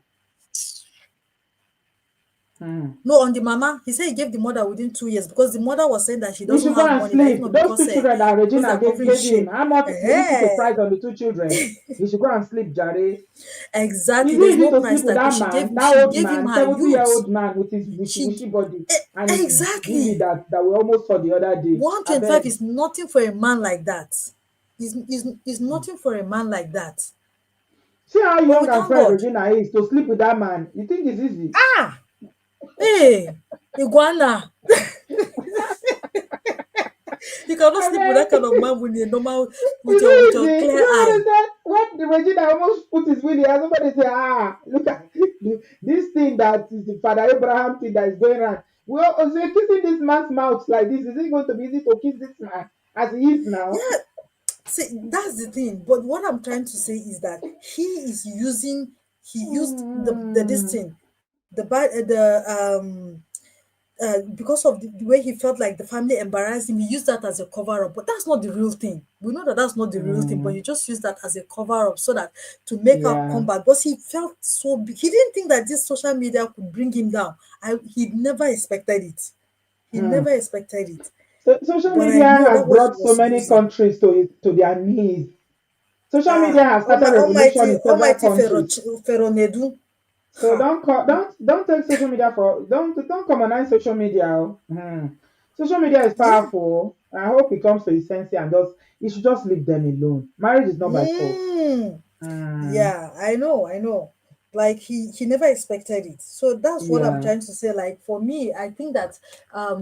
Hmm. No, on the mama, he said he gave the mother within 2 years because the mother was saying that she He doesn't should go have and money. That if sleep. not Those two children that because Regina they're gave, covering gave him, shame. how much did he put the Eh, price on the two children? He should go and sleep, Jare. exactly. Is There's it easy no to price sleep with tag, but that man, that she old gave him man, her 70-year-old youth. man with his wishy She wishy body eh, and his BV exactly that we almost saw the other day? I 125 beg. is nothing for a man like that. Is nothing for a man like that. See how But young we and thank fresh God. Regina is to sleep with that man. You think it's easy? Ah, hey, iguana. You cannot I sleep with that beg. kind of man with a normal with It's your easy. clear You don't eye. understand what the Regina almost put his willy and somebody say, look at this thing that is the Father Abraham thing that is going on. Well, so you're kissing this man's mouth like this. Is it going to be easy to kiss this man as he is now? Yeah, see, that's the thing. But what I'm trying to say is that he used the this Hmm. thing, because of the way he felt like the family embarrassed him, he used that as a cover up. But that's not the real thing. We know that that's not the real thing, but Hmm. you just use that as a cover up so that to make her Yeah. come back. Because he felt so big. He didn't think that this social media could bring him down. He never expected it. He Hmm. never expected it. So social But I media know has that what he brought so was many using. countries to their knees. Social media has started revolution Almighty, in several Almighty countries. Pharaoh. So Ha. don't take social media for don't commonize social media. Oh. Social media is Yeah. powerful. I hope it comes to its sense and just you should just leave them alone. Marriage is not by force. Mm. Mm, Yeah, I know. Like he never expected it. So that's what I'm yeah. trying to say. Like for me, I think that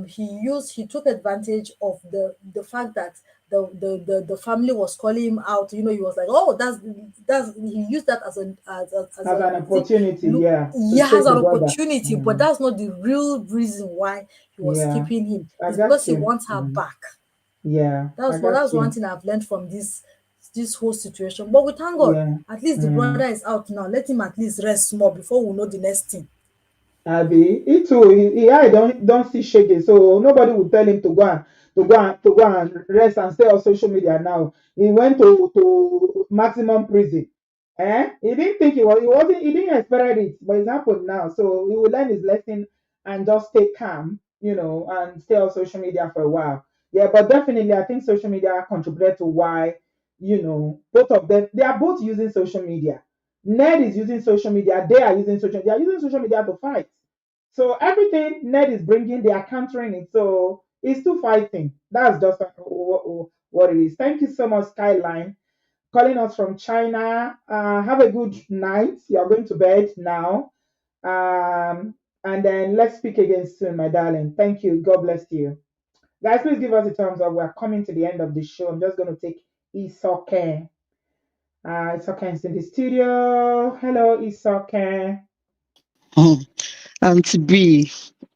he took advantage of the fact that the family was calling him out. He was like, oh, that's he used that as As a an thing. opportunity, Look, yeah, to yeah, shake has the an brother. opportunity, but Mm, that's not the real reason why he was yeah, keeping him. I It's because got he you. wants her Mm, back. yeah, I got That's one you. thing I've learned from this whole situation. But we thank God. Yeah. At least the Mm. brother is out now. Let him at least rest small before we know the next thing. Abi, he too, he eye don't see shaking, so nobody would tell him to go and rest and stay on social media now. He went to maximum prison. He didn't think he didn't expect it, but it's happened now. So he will learn his lesson and just stay calm, and stay on social media for a while. Yeah, but definitely I think social media contributed to why, both of them they are both using social media. Ned is using social media. They are using social media to fight. So everything Ned is bringing, they are countering it. So it's two fighting. That's just what it is. Thank you so much, Skyline, calling us from China. Have a good night. You're going to bed now. Um, and then let's speak again soon, my darling. Thank you. God bless you. Guys, please give us a thumbs up. We're coming to the end of the show. I'm just going to take Isoke. Isoke is in the studio. Hello, Isoke. Auntie B,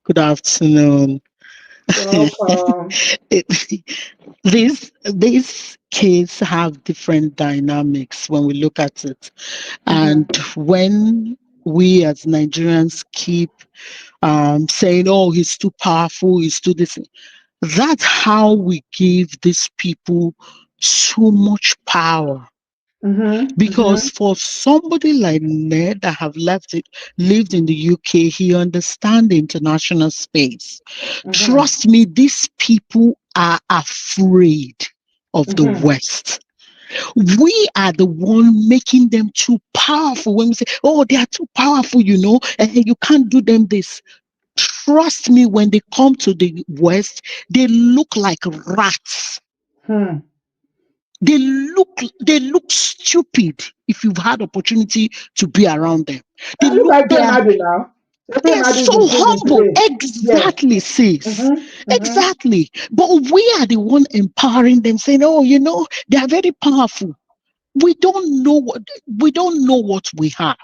good afternoon. Welcome. It- this case have different dynamics when we look at it, and Mm-hmm. when we as Nigerians keep saying, "Oh, he's too powerful, he's too this," that's how we give these people so much power. Mm-hmm. Because Mm-hmm. for somebody like Ned that have lived in the UK, he understands the international space. Mm-hmm. Trust me, these people are afraid of the Mm-hmm. West. We are the one making them too powerful. When we say, "Oh, they are too powerful," and you can't do them this. Trust me, when they come to the West, they look like rats. Hmm. They look stupid if you've had opportunity to be around them. They Look look at they are Madu now. they are Madu is so improving humble. today. Yes. Exactly, sis. Mm-hmm. Mm-hmm. Exactly. But we are the one empowering them, saying, "Oh, they are very powerful." We don't know what we have,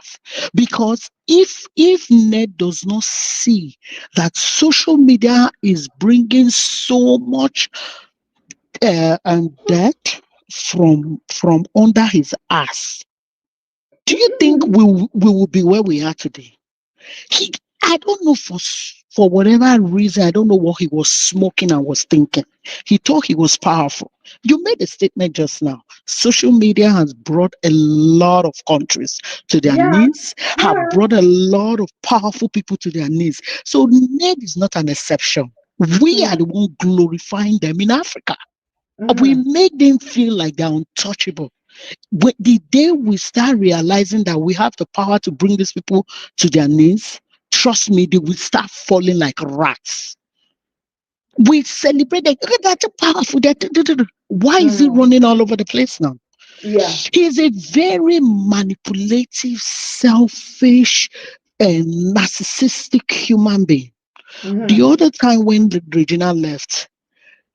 because if Ned does not see that social media is bringing so much and debt from under his ass, do you think Mm-hmm. we will be where we are today? He, I don't know, for whatever reason, I don't know what he was smoking and was thinking. He thought he was powerful. You made a statement just now. Social media has brought a lot of countries to their Yeah. knees, have Yeah. brought a lot of powerful people to their knees. So Ned is not an exception. We are Mm-hmm. the one glorifying them in Africa. We Mm-hmm. make them feel like they're untouchable. When the day we start realizing that we have the power to bring these people to their knees, trust me, they will start falling like rats. We celebrate that. "Okay, that's powerful. Why is he Mm. running all over the place now?" Yeah. He is a very manipulative, selfish, and narcissistic human being. The Mm-hmm. other time when Regina left,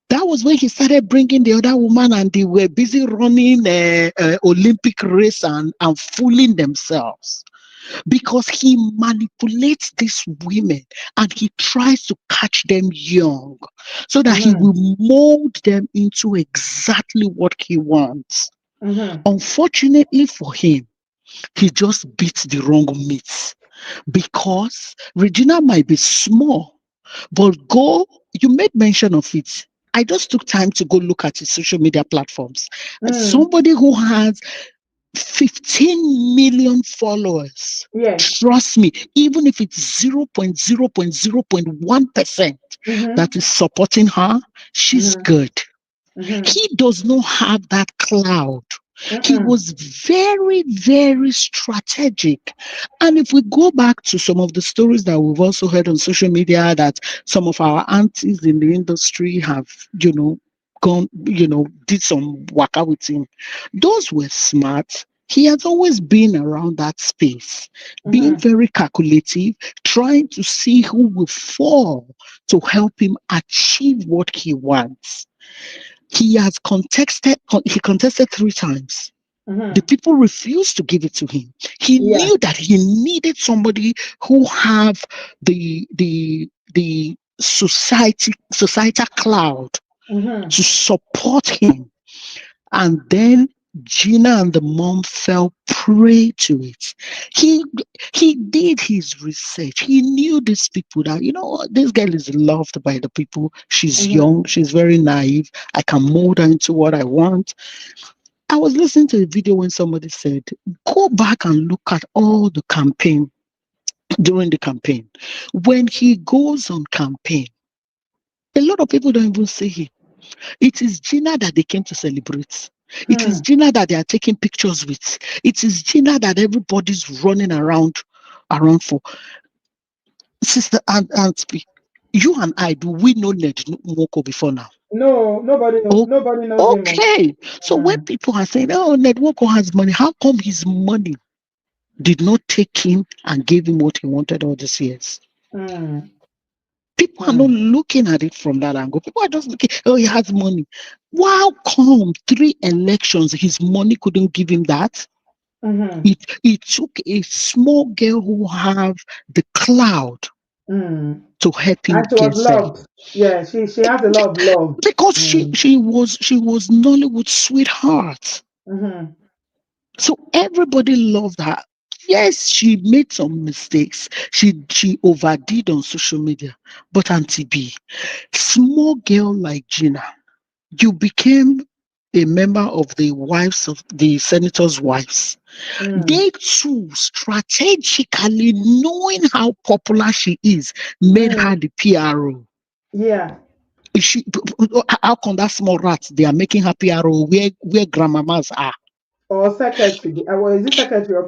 that was when he started bringing the other woman, and they were busy running Olympic race and fooling themselves, because he manipulates these women and he tries to catch them young so that he Mm-hmm. will mold them into exactly what he wants. Mm-hmm. Unfortunately for him, he just beats the wrong meat, because Regina might be small, but you made mention of it. I just took time to go look at his social media platforms. Mm. Somebody who has 15 million followers. Yes. Trust me, even if it's 0.0.0.1% Mm-hmm. that is supporting her, she's Mm-hmm. good. Mm-hmm. He does not have that cloud. He Mm-mm. was very, very strategic. And if we go back to some of the stories that we've also heard on social media, that some of our aunties in the industry have, gone, did some waka with him, those were smart. He has always been around that space, being Mm-hmm. very calculative, trying to see who will fall to help him achieve what he wants. He contested 3 times. The Mm-hmm. people refused to give it to him. He Yeah. knew that he needed somebody who have the societal cloud Mm-hmm. to support him. And then Gina and the mom fell prey to it. He he did his research. He knew these people, that this girl is loved by the people. She's Mm-hmm. young, she's very naive. I can mold her into what I want. I was listening to a video when somebody said, "Go back and look at all the campaign during the campaign. When he goes on campaign, a lot of people don't even see him. It is Gina that they came to celebrate. It is Hmm. Gina that they are taking pictures with. It is Gina that everybody's running around for." Sister and speak. You and I, do we know Ned Nwoko before now? No, Oh, nobody knows him. Oh. okay. So when Hmm. people are saying, "Oh, Ned Nwoko has money," how come his money did not take him and gave him what he wanted all these years? Hmm. People are not Hmm. looking at it from that angle. People are just looking, "Oh, he has money." How come 3 elections his money couldn't give him that? Mm-hmm. It took a small girl who have the cloud. to help him And she was get there. loved. Yeah, she has a lot of love. Because Mm. she was Nollywood sweetheart. Mm-hmm. So everybody loved her. Yes, she made some mistakes. She overdid on social media. But Auntie B, small girl like Gina, you became a member of the wives of the senators' wives. Mm. They too strategically knowing how popular she is, made her Mm. the PRO. Yeah. She, how come that small rat they are making her PRO where grandmamas are? Or secretary. Well, is it secretary or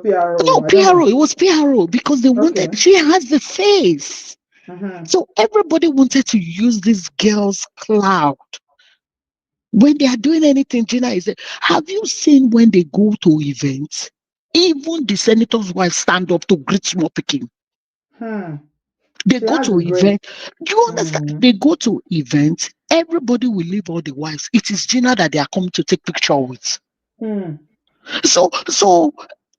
No, PRO? I don't PRO. know. It was PRO because they Okay. wanted. She has the face, Mm-hmm. so everybody wanted to use this girl's cloud. When they are doing anything, Gina is. Have you seen when they go to events? Even the senator's wife stand up to greet small picking. Hmm. They She go has the to grace. event. Do you understand? Mm. They go to events. Everybody will leave all the wives. It is Gina that they are coming to take picture with. Hmm. So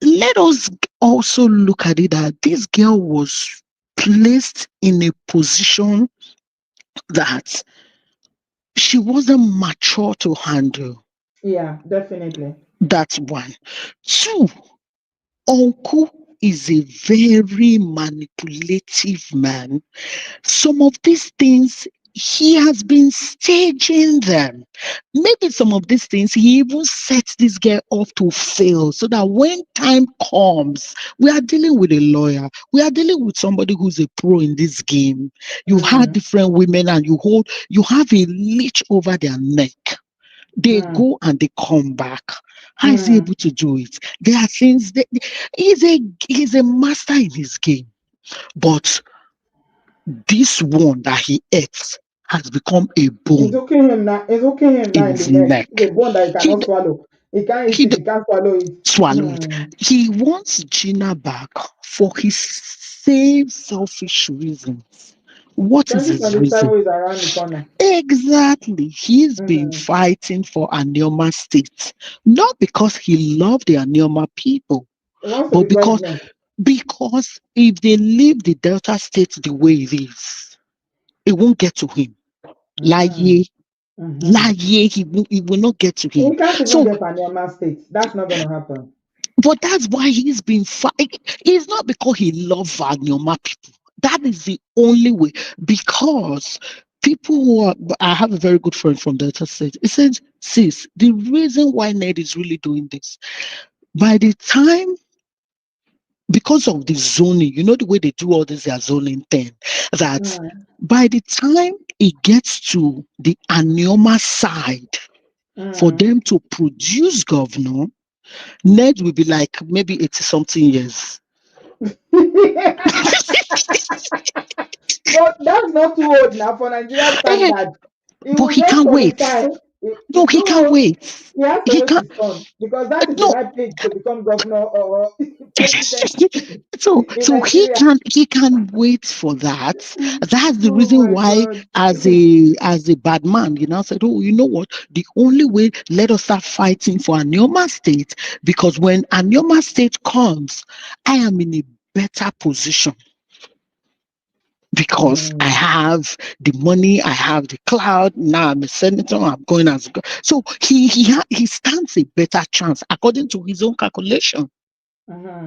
let us also look at it that this girl was placed in a position that she wasn't mature to handle. Yeah, definitely. That's one. Two, Uncle is a very manipulative man. Some of these things, he has been staging them. Maybe some of these things, he even sets this girl off to fail so that when time comes, we are dealing with a lawyer. We are dealing with somebody who's a pro in this game. You've had Mm. different women and you have a leech over their neck. They Mm. go and they come back. How is he Mm. able to do it? There are things that he's a master in his game. But this one that he ate has become a It's bone hooking him now. It's hooking him now in in the his neck. It's neck. a bone that he He cannot swallow. He can't eat he it. He can't swallow it. swallow it. Hmm. He wants Gina back for his same selfish reasons. What is his reason? 2027 is around the corner. Exactly. He's been Hmm. fighting for Anioma State, not because he loved the Anioma people, He wants to but be because governor. because if they leave the Delta State the way it is, it won't get to him. Mm-hmm. Lie, Mm-hmm. lie, he will not get to him. He can't even So, get Panama State. That's not going to happen. but that's why he's been fighting. It's not because he loves Anioma people. That is the only way. Because people who are, I have a very good friend from Delta State. He said, sis, the reason why Ned is really doing this, by the time, because of the zoning, the way they do all this, their zoning thing, that Mm. by the time it gets to the Anioma side, for Mm. them to produce governor, Ned will be like maybe 80 something years. But that's not too old now for Nigeria Eh, standard. He but will he just can't wait. qualify. No, he Don't can't know. wait. He has to He wait can't. his turn because that is the No. right age to become governor or president in So he Nigeria. can wait for that. That's the Oh reason my why, God. as a bad man, said, oh, you know what? The only way, let us start fighting for Anioma State, because when Anioma State comes, I am in a better position because I Mm. have the money, I have the cloud. Now I'm a senator. I'm going as so he stands a better chance according to his own calculation. Mm-hmm.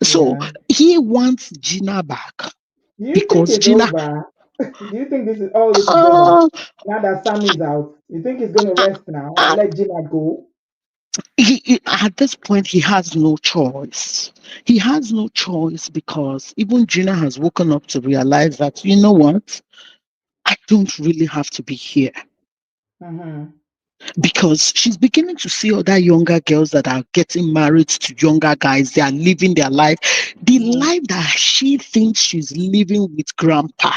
So Yeah. he wants Gina back Do you think because it's Gina. over? Do you think all this is over? Uh, Now that Sammy is out, you think he's going to uh, rest now and uh, let Gina go? at this point he has no choice. He has no choice because even Gina has woken up to realize that what, I don't really have to be here. Mm-hmm. Because she's beginning to see other younger girls that are getting married to younger guys. They are living their life, the Mm. life that she thinks she's living with grandpa.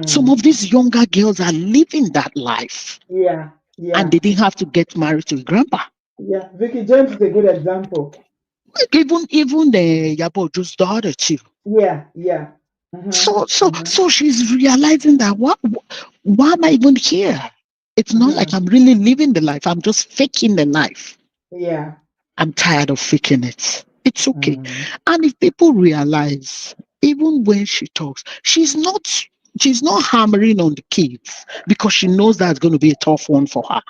Some Mm. of these younger girls are living that life Yeah. and Yeah. they didn't have to get married to a grandpa. Yeah. Vicky James is a good example. Even the Yaboju's daughter too. Yeah. Yeah. Mm-hmm. Mm-hmm. So she's realizing that why am I even here? It's not like Mm-hmm. I'm really living the life. I'm just faking the life. Yeah. I'm tired of faking it. It's okay. Mm. And if people realize, even when she talks, she's not hammering on the kids because she knows that's going to be a tough one for her.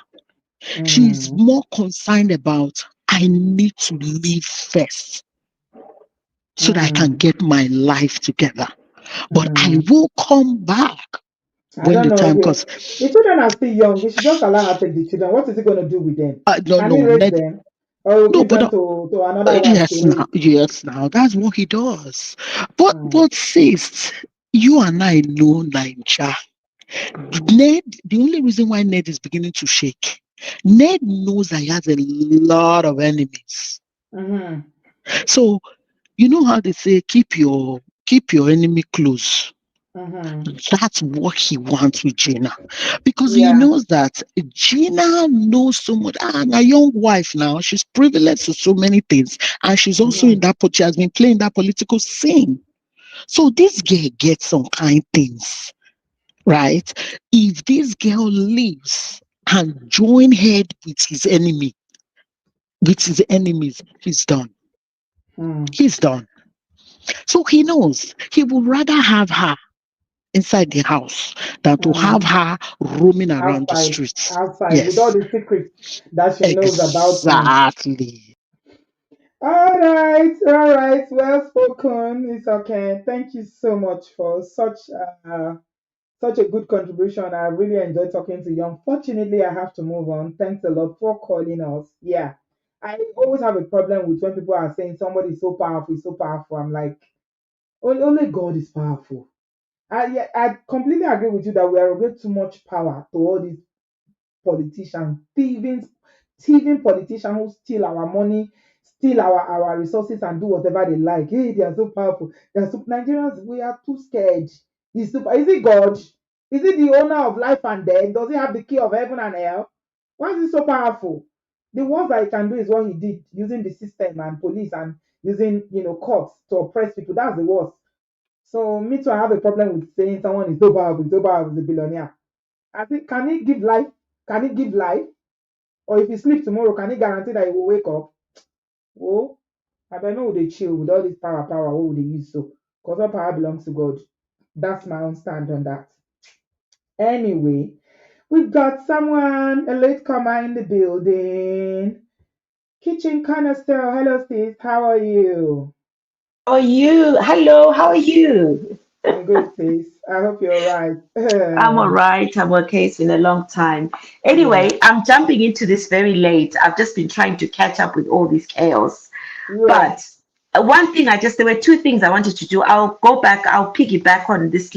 She's Mm, more concerned about, I need to live first so that I can mm, get my life together. But I mm. will come back I when don't the know. time comes. The children are still young. You should just allow her to take the children. What is he going to do with them? No, Can he no, raise them? Or will no, give but them to another wife to yes, raise? now that's what he does. But Mm, sis, you and I know Ninja. mm-hmm, Ned, the only reason why Ned is beginning to shake, Ned knows that he has a lot of enemies. mm-hmm, So you know how they say, keep your enemy close. mm-hmm. That's what he wants with Gina. Because he Yeah. knows that Gina knows so much. And a young wife now, she's privileged to so many things. And she's also Mm-hmm, in that, she has been playing that political scene. So this girl gets some kind things, right? If this girl leaves and join head with his enemies, he's done. mm. He's done. So he knows he would rather have her inside the house than to have Mm. her roaming around the Outside, streets. outside, with all Yes, the secrets that she knows about him. exactly. All right, well spoken. It's okay. Thank you so much for such a good contribution. I really enjoyed talking to you. Unfortunately, I have to move on. Thanks a lot for calling us. Yeah, I always have a problem with when people are saying somebody is so powerful, so powerful. I'm like, only God is powerful. Yeah, I completely agree with you that we arrogate too much power to all these politicians, thieving politicians who steal our money, steal our resources, and do whatever they like. Hey, they are so powerful. Nigerians, we are too scared. Is it God? Is it the owner of life and death? Does he have the key of heaven and hell? Why is he so powerful? The worst that he can do is what he did using the system and police and using courts to oppress people. That's the worst. So me too, I have a problem with saying someone is so powerful, is a billionaire. I think, can he give life? Can he give life? Or if he sleep tomorrow, can he guarantee that he will wake up? Oh, I don't know, they chill with all this power, what would they use so? Because all power belongs to God. That's my own stand on that. Anyway, we've got someone, a latecomer in the building. Kitchen Canister, hello sis, how are you? How are you? Hello, how are you? I'm good sis, I hope you're right. I'm all right. I'm okay. It's been a long time. Yeah, Anyway, I'm jumping into this very late. I've just been trying to catch up with all this chaos. yeah. But one thing there were two things I wanted to do. I'll go back, I'll piggyback on this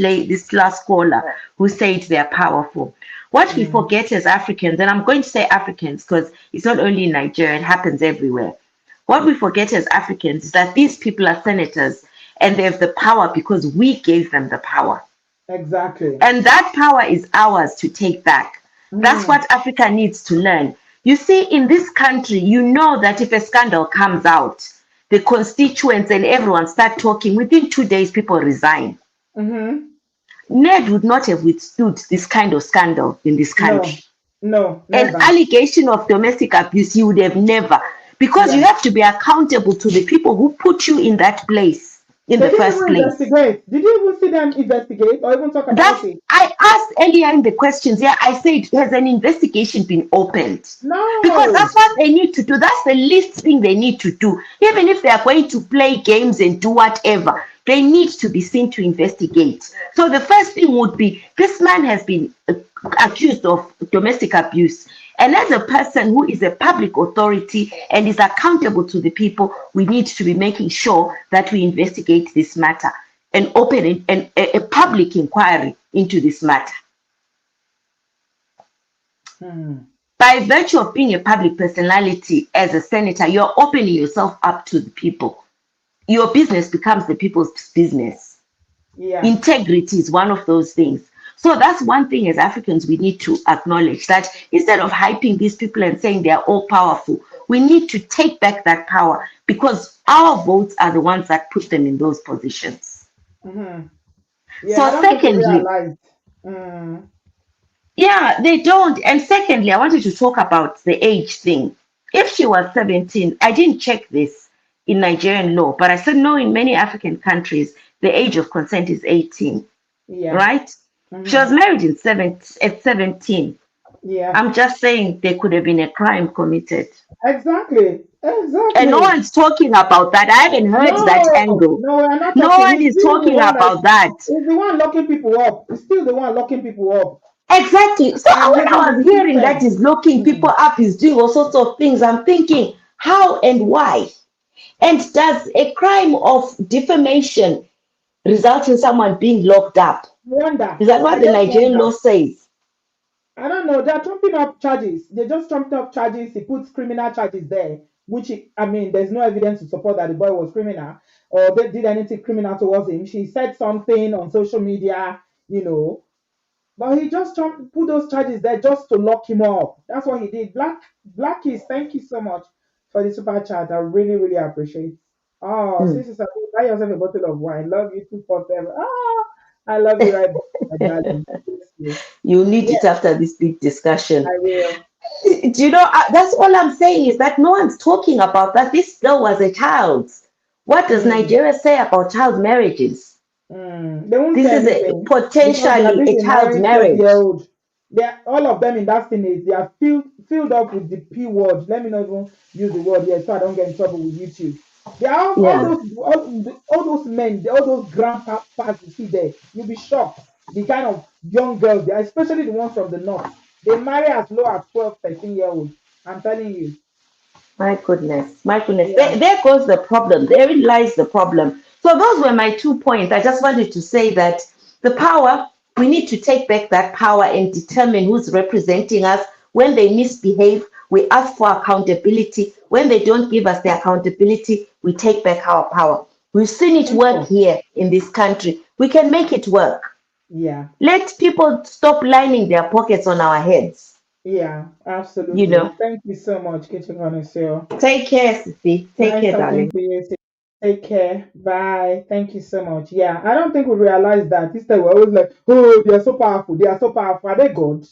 last caller who said they're powerful. What we Mm, forget as Africans, and I'm going to say Africans because it's not only in Nigeria, it happens everywhere. What we forget as Africans is that these people are senators and they have the power because we gave them the power. exactly. And that power is ours to take back. That's Mm, what Africa needs to learn. You see, in this country, you know that if a scandal comes out, the constituents and everyone start talking. Within 2 days, people resign. mm-hmm. Ned would not have withstood this kind of scandal in this country. No, no, An never. allegation of domestic abuse, you would have never. Because you Yeah. have to be accountable to the people who put you in that place in They the didn't first even place. investigate. Did you even see them investigate or even talk about That's it? I asked earlier in the questions. Yeah, I said, has an investigation been opened? Because No. that's what they need to do. That's the least thing they need to do. Even if they are going to play games and do whatever, they need to be seen to investigate. So the first thing would be this man has been accused of domestic abuse. And as a person who is a public authority and is accountable to the people, we need to be making sure that we investigate this matter and open a public inquiry into this matter. Hmm. By virtue of being a public personality as a senator, you're opening yourself up to the people. Your business becomes the people's business. Yeah. Integrity is one of those things. So that's one thing as Africans we need to acknowledge, that instead of hyping these people and saying they are all powerful, we need to take back that power because our votes are the ones that put them in those positions. Hmm. Yeah, I So don't think they secondly, realized. Mm. yeah, they don't. And secondly, I wanted to talk about the age thing. If she was 17, I didn't check this in Nigerian law, but I said no, in many African countries, the age of consent is 18, Yeah. right? She Mm-hmm. was married at 17. Yeah. I'm just saying there could have been a crime committed. Exactly. And no Exactly. one's talking about that. I haven't heard that No, angle. no, we're not No talking. one He's is still the talking one that about that. is the one locking people up. He's still the one locking people up Exactly. So and when using I the was hearing that system. he's locking people Mm. up, he's doing all sorts of things, I'm thinking, how and why? And does a crime of defamation result in someone being locked up? Wonder. Is that I what the just Nigerian law wonder. says? I don't know. They're trumping up charges. They just trumped up charges. He puts criminal charges there, which I mean, there's no evidence to support that the boy was criminal or they did anything criminal towards him. She said something on social media, you know, but he just put those charges there just to lock him up. That's what he did. Blackies, thank you so much for the super chat. I really, really appreciate. Oh, Hmm. sister, buy yourself a bottle of wine. Love you 247. Ah, I love you right back, my darling. Bless you. You need Yeah, it after this big discussion. I will. Do you know, that's all I'm saying is that no one's talking about that. This girl was a child. What does Mm, Nigeria say about child marriages? They won't This say is a anything because they are potentially a busy child's marrying 20 marriage. year old. They are, all of them in that teenage, they are filled up with the P word. Let me not even use the word here so I don't get in trouble with YouTube. They are Yeah, all those men, all those grandpas you see there. You'll be shocked. The kind of young girls they are, especially the ones from the north. They marry as low as 12, 13-year olds. I'm telling you. my goodness, my goodness. Yeah. There goes the problem. Therein lies the problem. So those were my 2 points. I just wanted to say that the power, we need to take back that power and determine who's representing us. When they misbehave, we ask for accountability. When they don't give us the accountability, we take back our power. We've seen it work Simple. here in this country. We can make it work. Yeah. Let people stop lining their pockets on our heads. Yeah, You absolutely. know, Thank you so much, Kitchen Connoisseur. take care, Sissy. Take Nice care, talking darling. to you. Take care. Bye. Thank you so much. Yeah, I don't think we realize that. Instead, we're always like, oh, they are so powerful. They are so powerful. Are they God?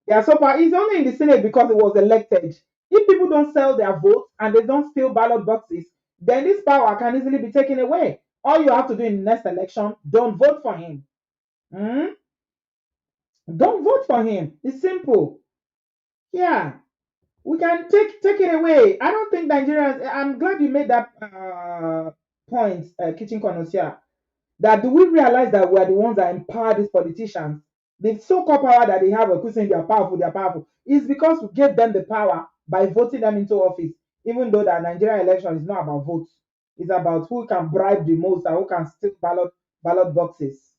They are so powerful. He's only in the Senate because he was elected. If people don't sell their votes and they don't steal ballot boxes, then this power can easily be taken away. All you have to do in the next election, don't vote for him. Hmm? Don't vote for him. It's simple. Yeah. We can take it away. I don't think Nigerians. I'm glad you made that point, kitchen connoisseur. That do we realize that we are the ones that empower these politicians? The so-called power that they have, of saying they are powerful, is because we gave them the power by voting them into office. Even though that Nigerian election is not about votes, it's about who can bribe the most and who can steal ballot boxes.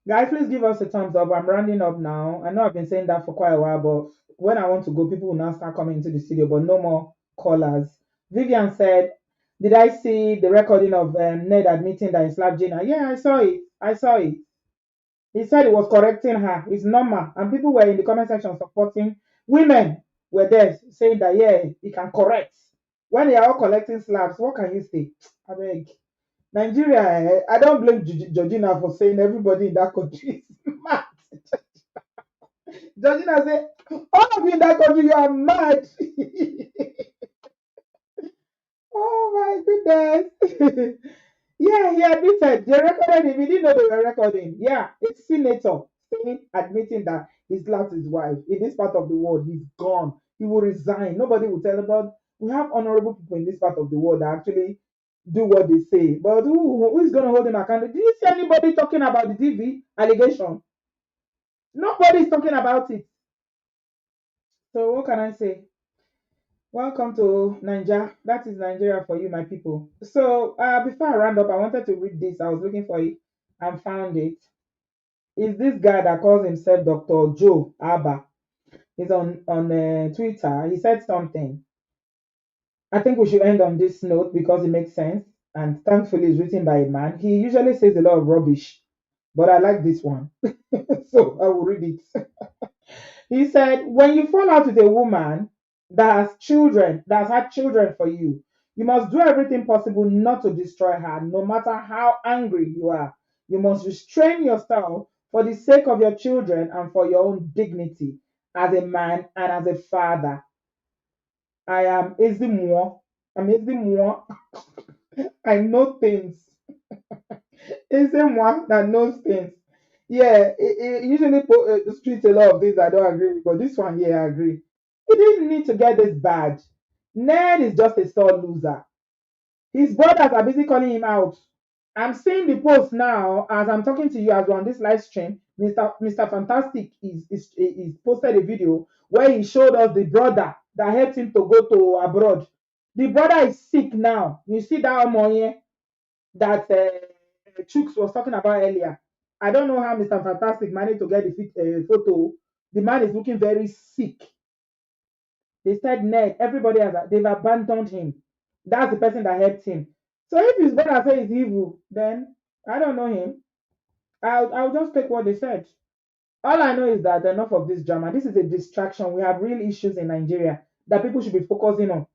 Guys, please give us a thumbs up. I'm rounding up now. I know I've been saying that for quite a while, but when I want to go, people will now start coming into the studio, but no more callers. Vivian said, did I see the recording of Ned admitting that he slapped Gina? Yeah, I saw it. I saw it. He said he was correcting her. It's normal. And people were in the comment section supporting. Women were there saying that, yeah, he can correct. When they are all collecting slaps, what can you say? I beg. Nigeria, I don't blame Georgina for saying everybody in that country is mad. Georgina said, all of you in that country, you are mad. Oh my goodness. Yeah, he admitted they recorded him. He didn't know they were recording. Yeah, it's senator saying, admitting that he slapped his wife. In this part of the world, he's gone. He will resign. Nobody will tell about. We have honorable people in this part of the world that actually do what they say. But who is going to hold him accountable? Did you see anybody talking about the TV allegation? Nobody is talking about it. So what can I say? Welcome to Nigeria. That is Nigeria for you, my people. So before I round up, I wanted to read this. I was looking for it and found it. Is this guy that calls himself Dr. Joe Abba? He's on Twitter. He said something. I think we should end on this note because it makes sense. And thankfully, it's written by a man. He usually says a lot of rubbish, but I like this one. So I will read it. He said, when you fall out with a woman that has children, that has had children for you, you must do everything possible not to destroy her, no matter how angry you are. You must restrain yourself for the sake of your children and for your own dignity as a man and as a father. I am Ezimo. Amazing moi. I know things. It's one that knows things. Yeah, it usually streets a lot of things I don't agree with, but this one, yeah, I agree. He didn't need to get this bad. Ned is just a sore loser. His brothers are busy calling him out. I'm seeing the post now as I'm talking to you as we're on this live stream. Mr. Fantastic is posted a video where he showed us the brother that helped him to go to abroad. The brother is sick now. You see that Omoye that Chooks was talking about earlier. I don't know how Mr. Fantastic managed to get the photo. The man is looking very sick. They said Ned, everybody has they've abandoned him. That's the person that helped him. So if his brother says he's evil, then I don't know him. I'll just take what they said. All I know is that enough of this drama. This is a distraction. We have real issues in Nigeria that people should be focusing on.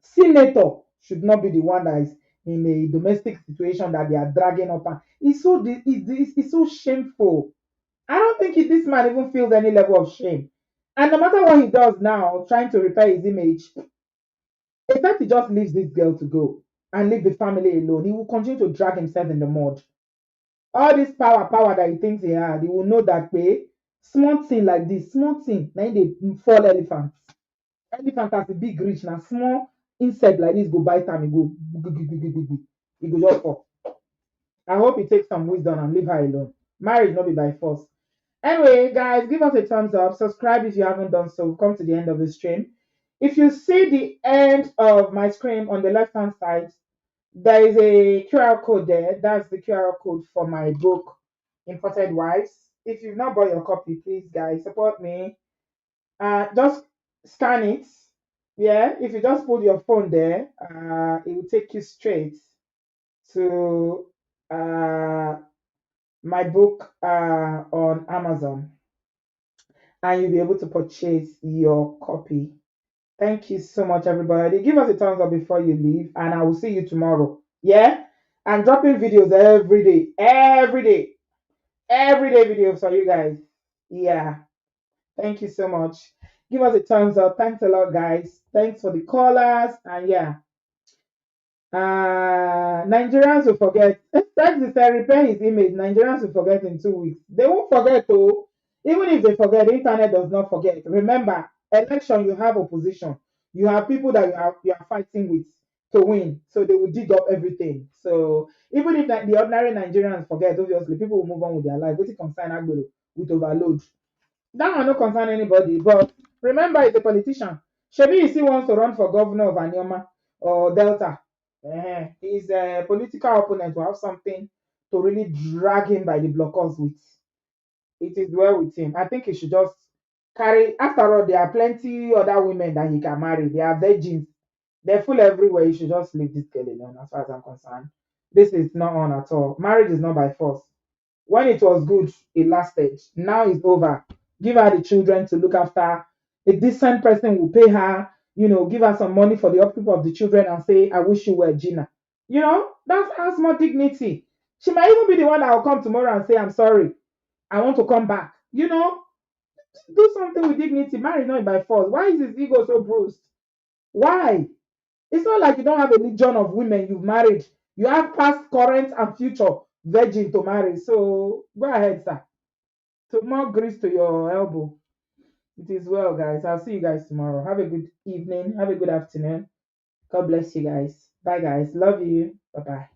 Senator should not be the one that is in a domestic situation that they are dragging up. And it's so shameful. I don't think this man even feels any level of shame. And no matter what he does now, trying to repair his image, except he just leaves this girl to go and leave the family alone, he will continue to drag himself in the mud. All this power that he thinks he had, he will know that way. Small thing like this, small thing, now they fall elephants. Elephant has a big reach now. Small insect like this go bite time, he go, he go just fall. I hope he takes some wisdom and leave her alone. Marriage not be by force. Anyway, guys, give us a thumbs up. Subscribe if you haven't done so. We've come to the end of the stream. If you see the end of my screen on the left hand side, there is a QR code there. That's the QR code for my book, Imported Wives. If you've not bought your copy, please, guys, support me. Just scan it. Yeah, if you just put your phone there, it will take you straight to my book on Amazon, and you'll be able to purchase your copy. Thank you so much, everybody. Give us a thumbs up before you leave, and I will see you tomorrow. Yeah, I'm dropping videos every day videos for you guys. Yeah, thank you so much. Give us a thumbs up. Thanks a lot, guys. Thanks for the callers, and yeah. Nigerians will forget. Text is repair his image. Nigerians will forget in 2 weeks. They won't forget though. Even if they forget, the internet does not forget. Remember, election you have opposition. You have people that you are fighting with to win. So they will dig up everything. So even if the ordinary Nigerians forget, obviously people will move on with their life. What concern Agbero with overload? That one no concern anybody. But remember, he's a politician. Shebi he still wants to run for governor of Anyoma or Delta. His political opponent will have something to really drag him by the blockers with. It is well with him. I think he should just carry. After all, there are plenty other women that he can marry. They are virgins. They're full everywhere. You should just leave this girl alone, as far as I'm concerned. This is not on at all. Marriage is not by force. When it was good, it lasted. Now it's over. Give her the children to look after. A decent person will pay her, give her some money for the upkeep of the children and say, I wish you were Gina. That has more dignity. She might even be the one that will come tomorrow and say, I'm sorry. I want to come back. Do something with dignity. Marry not by force. Why is his ego so bruised? Why? It's not like you don't have a legion of women you've married. You have past, current, and future virgin to marry. So go ahead, sir. To more grease to your elbow. It is well, guys. I'll see you guys tomorrow. Have a good evening. Have a good afternoon. God bless you guys. Bye, guys. Love you. Bye bye.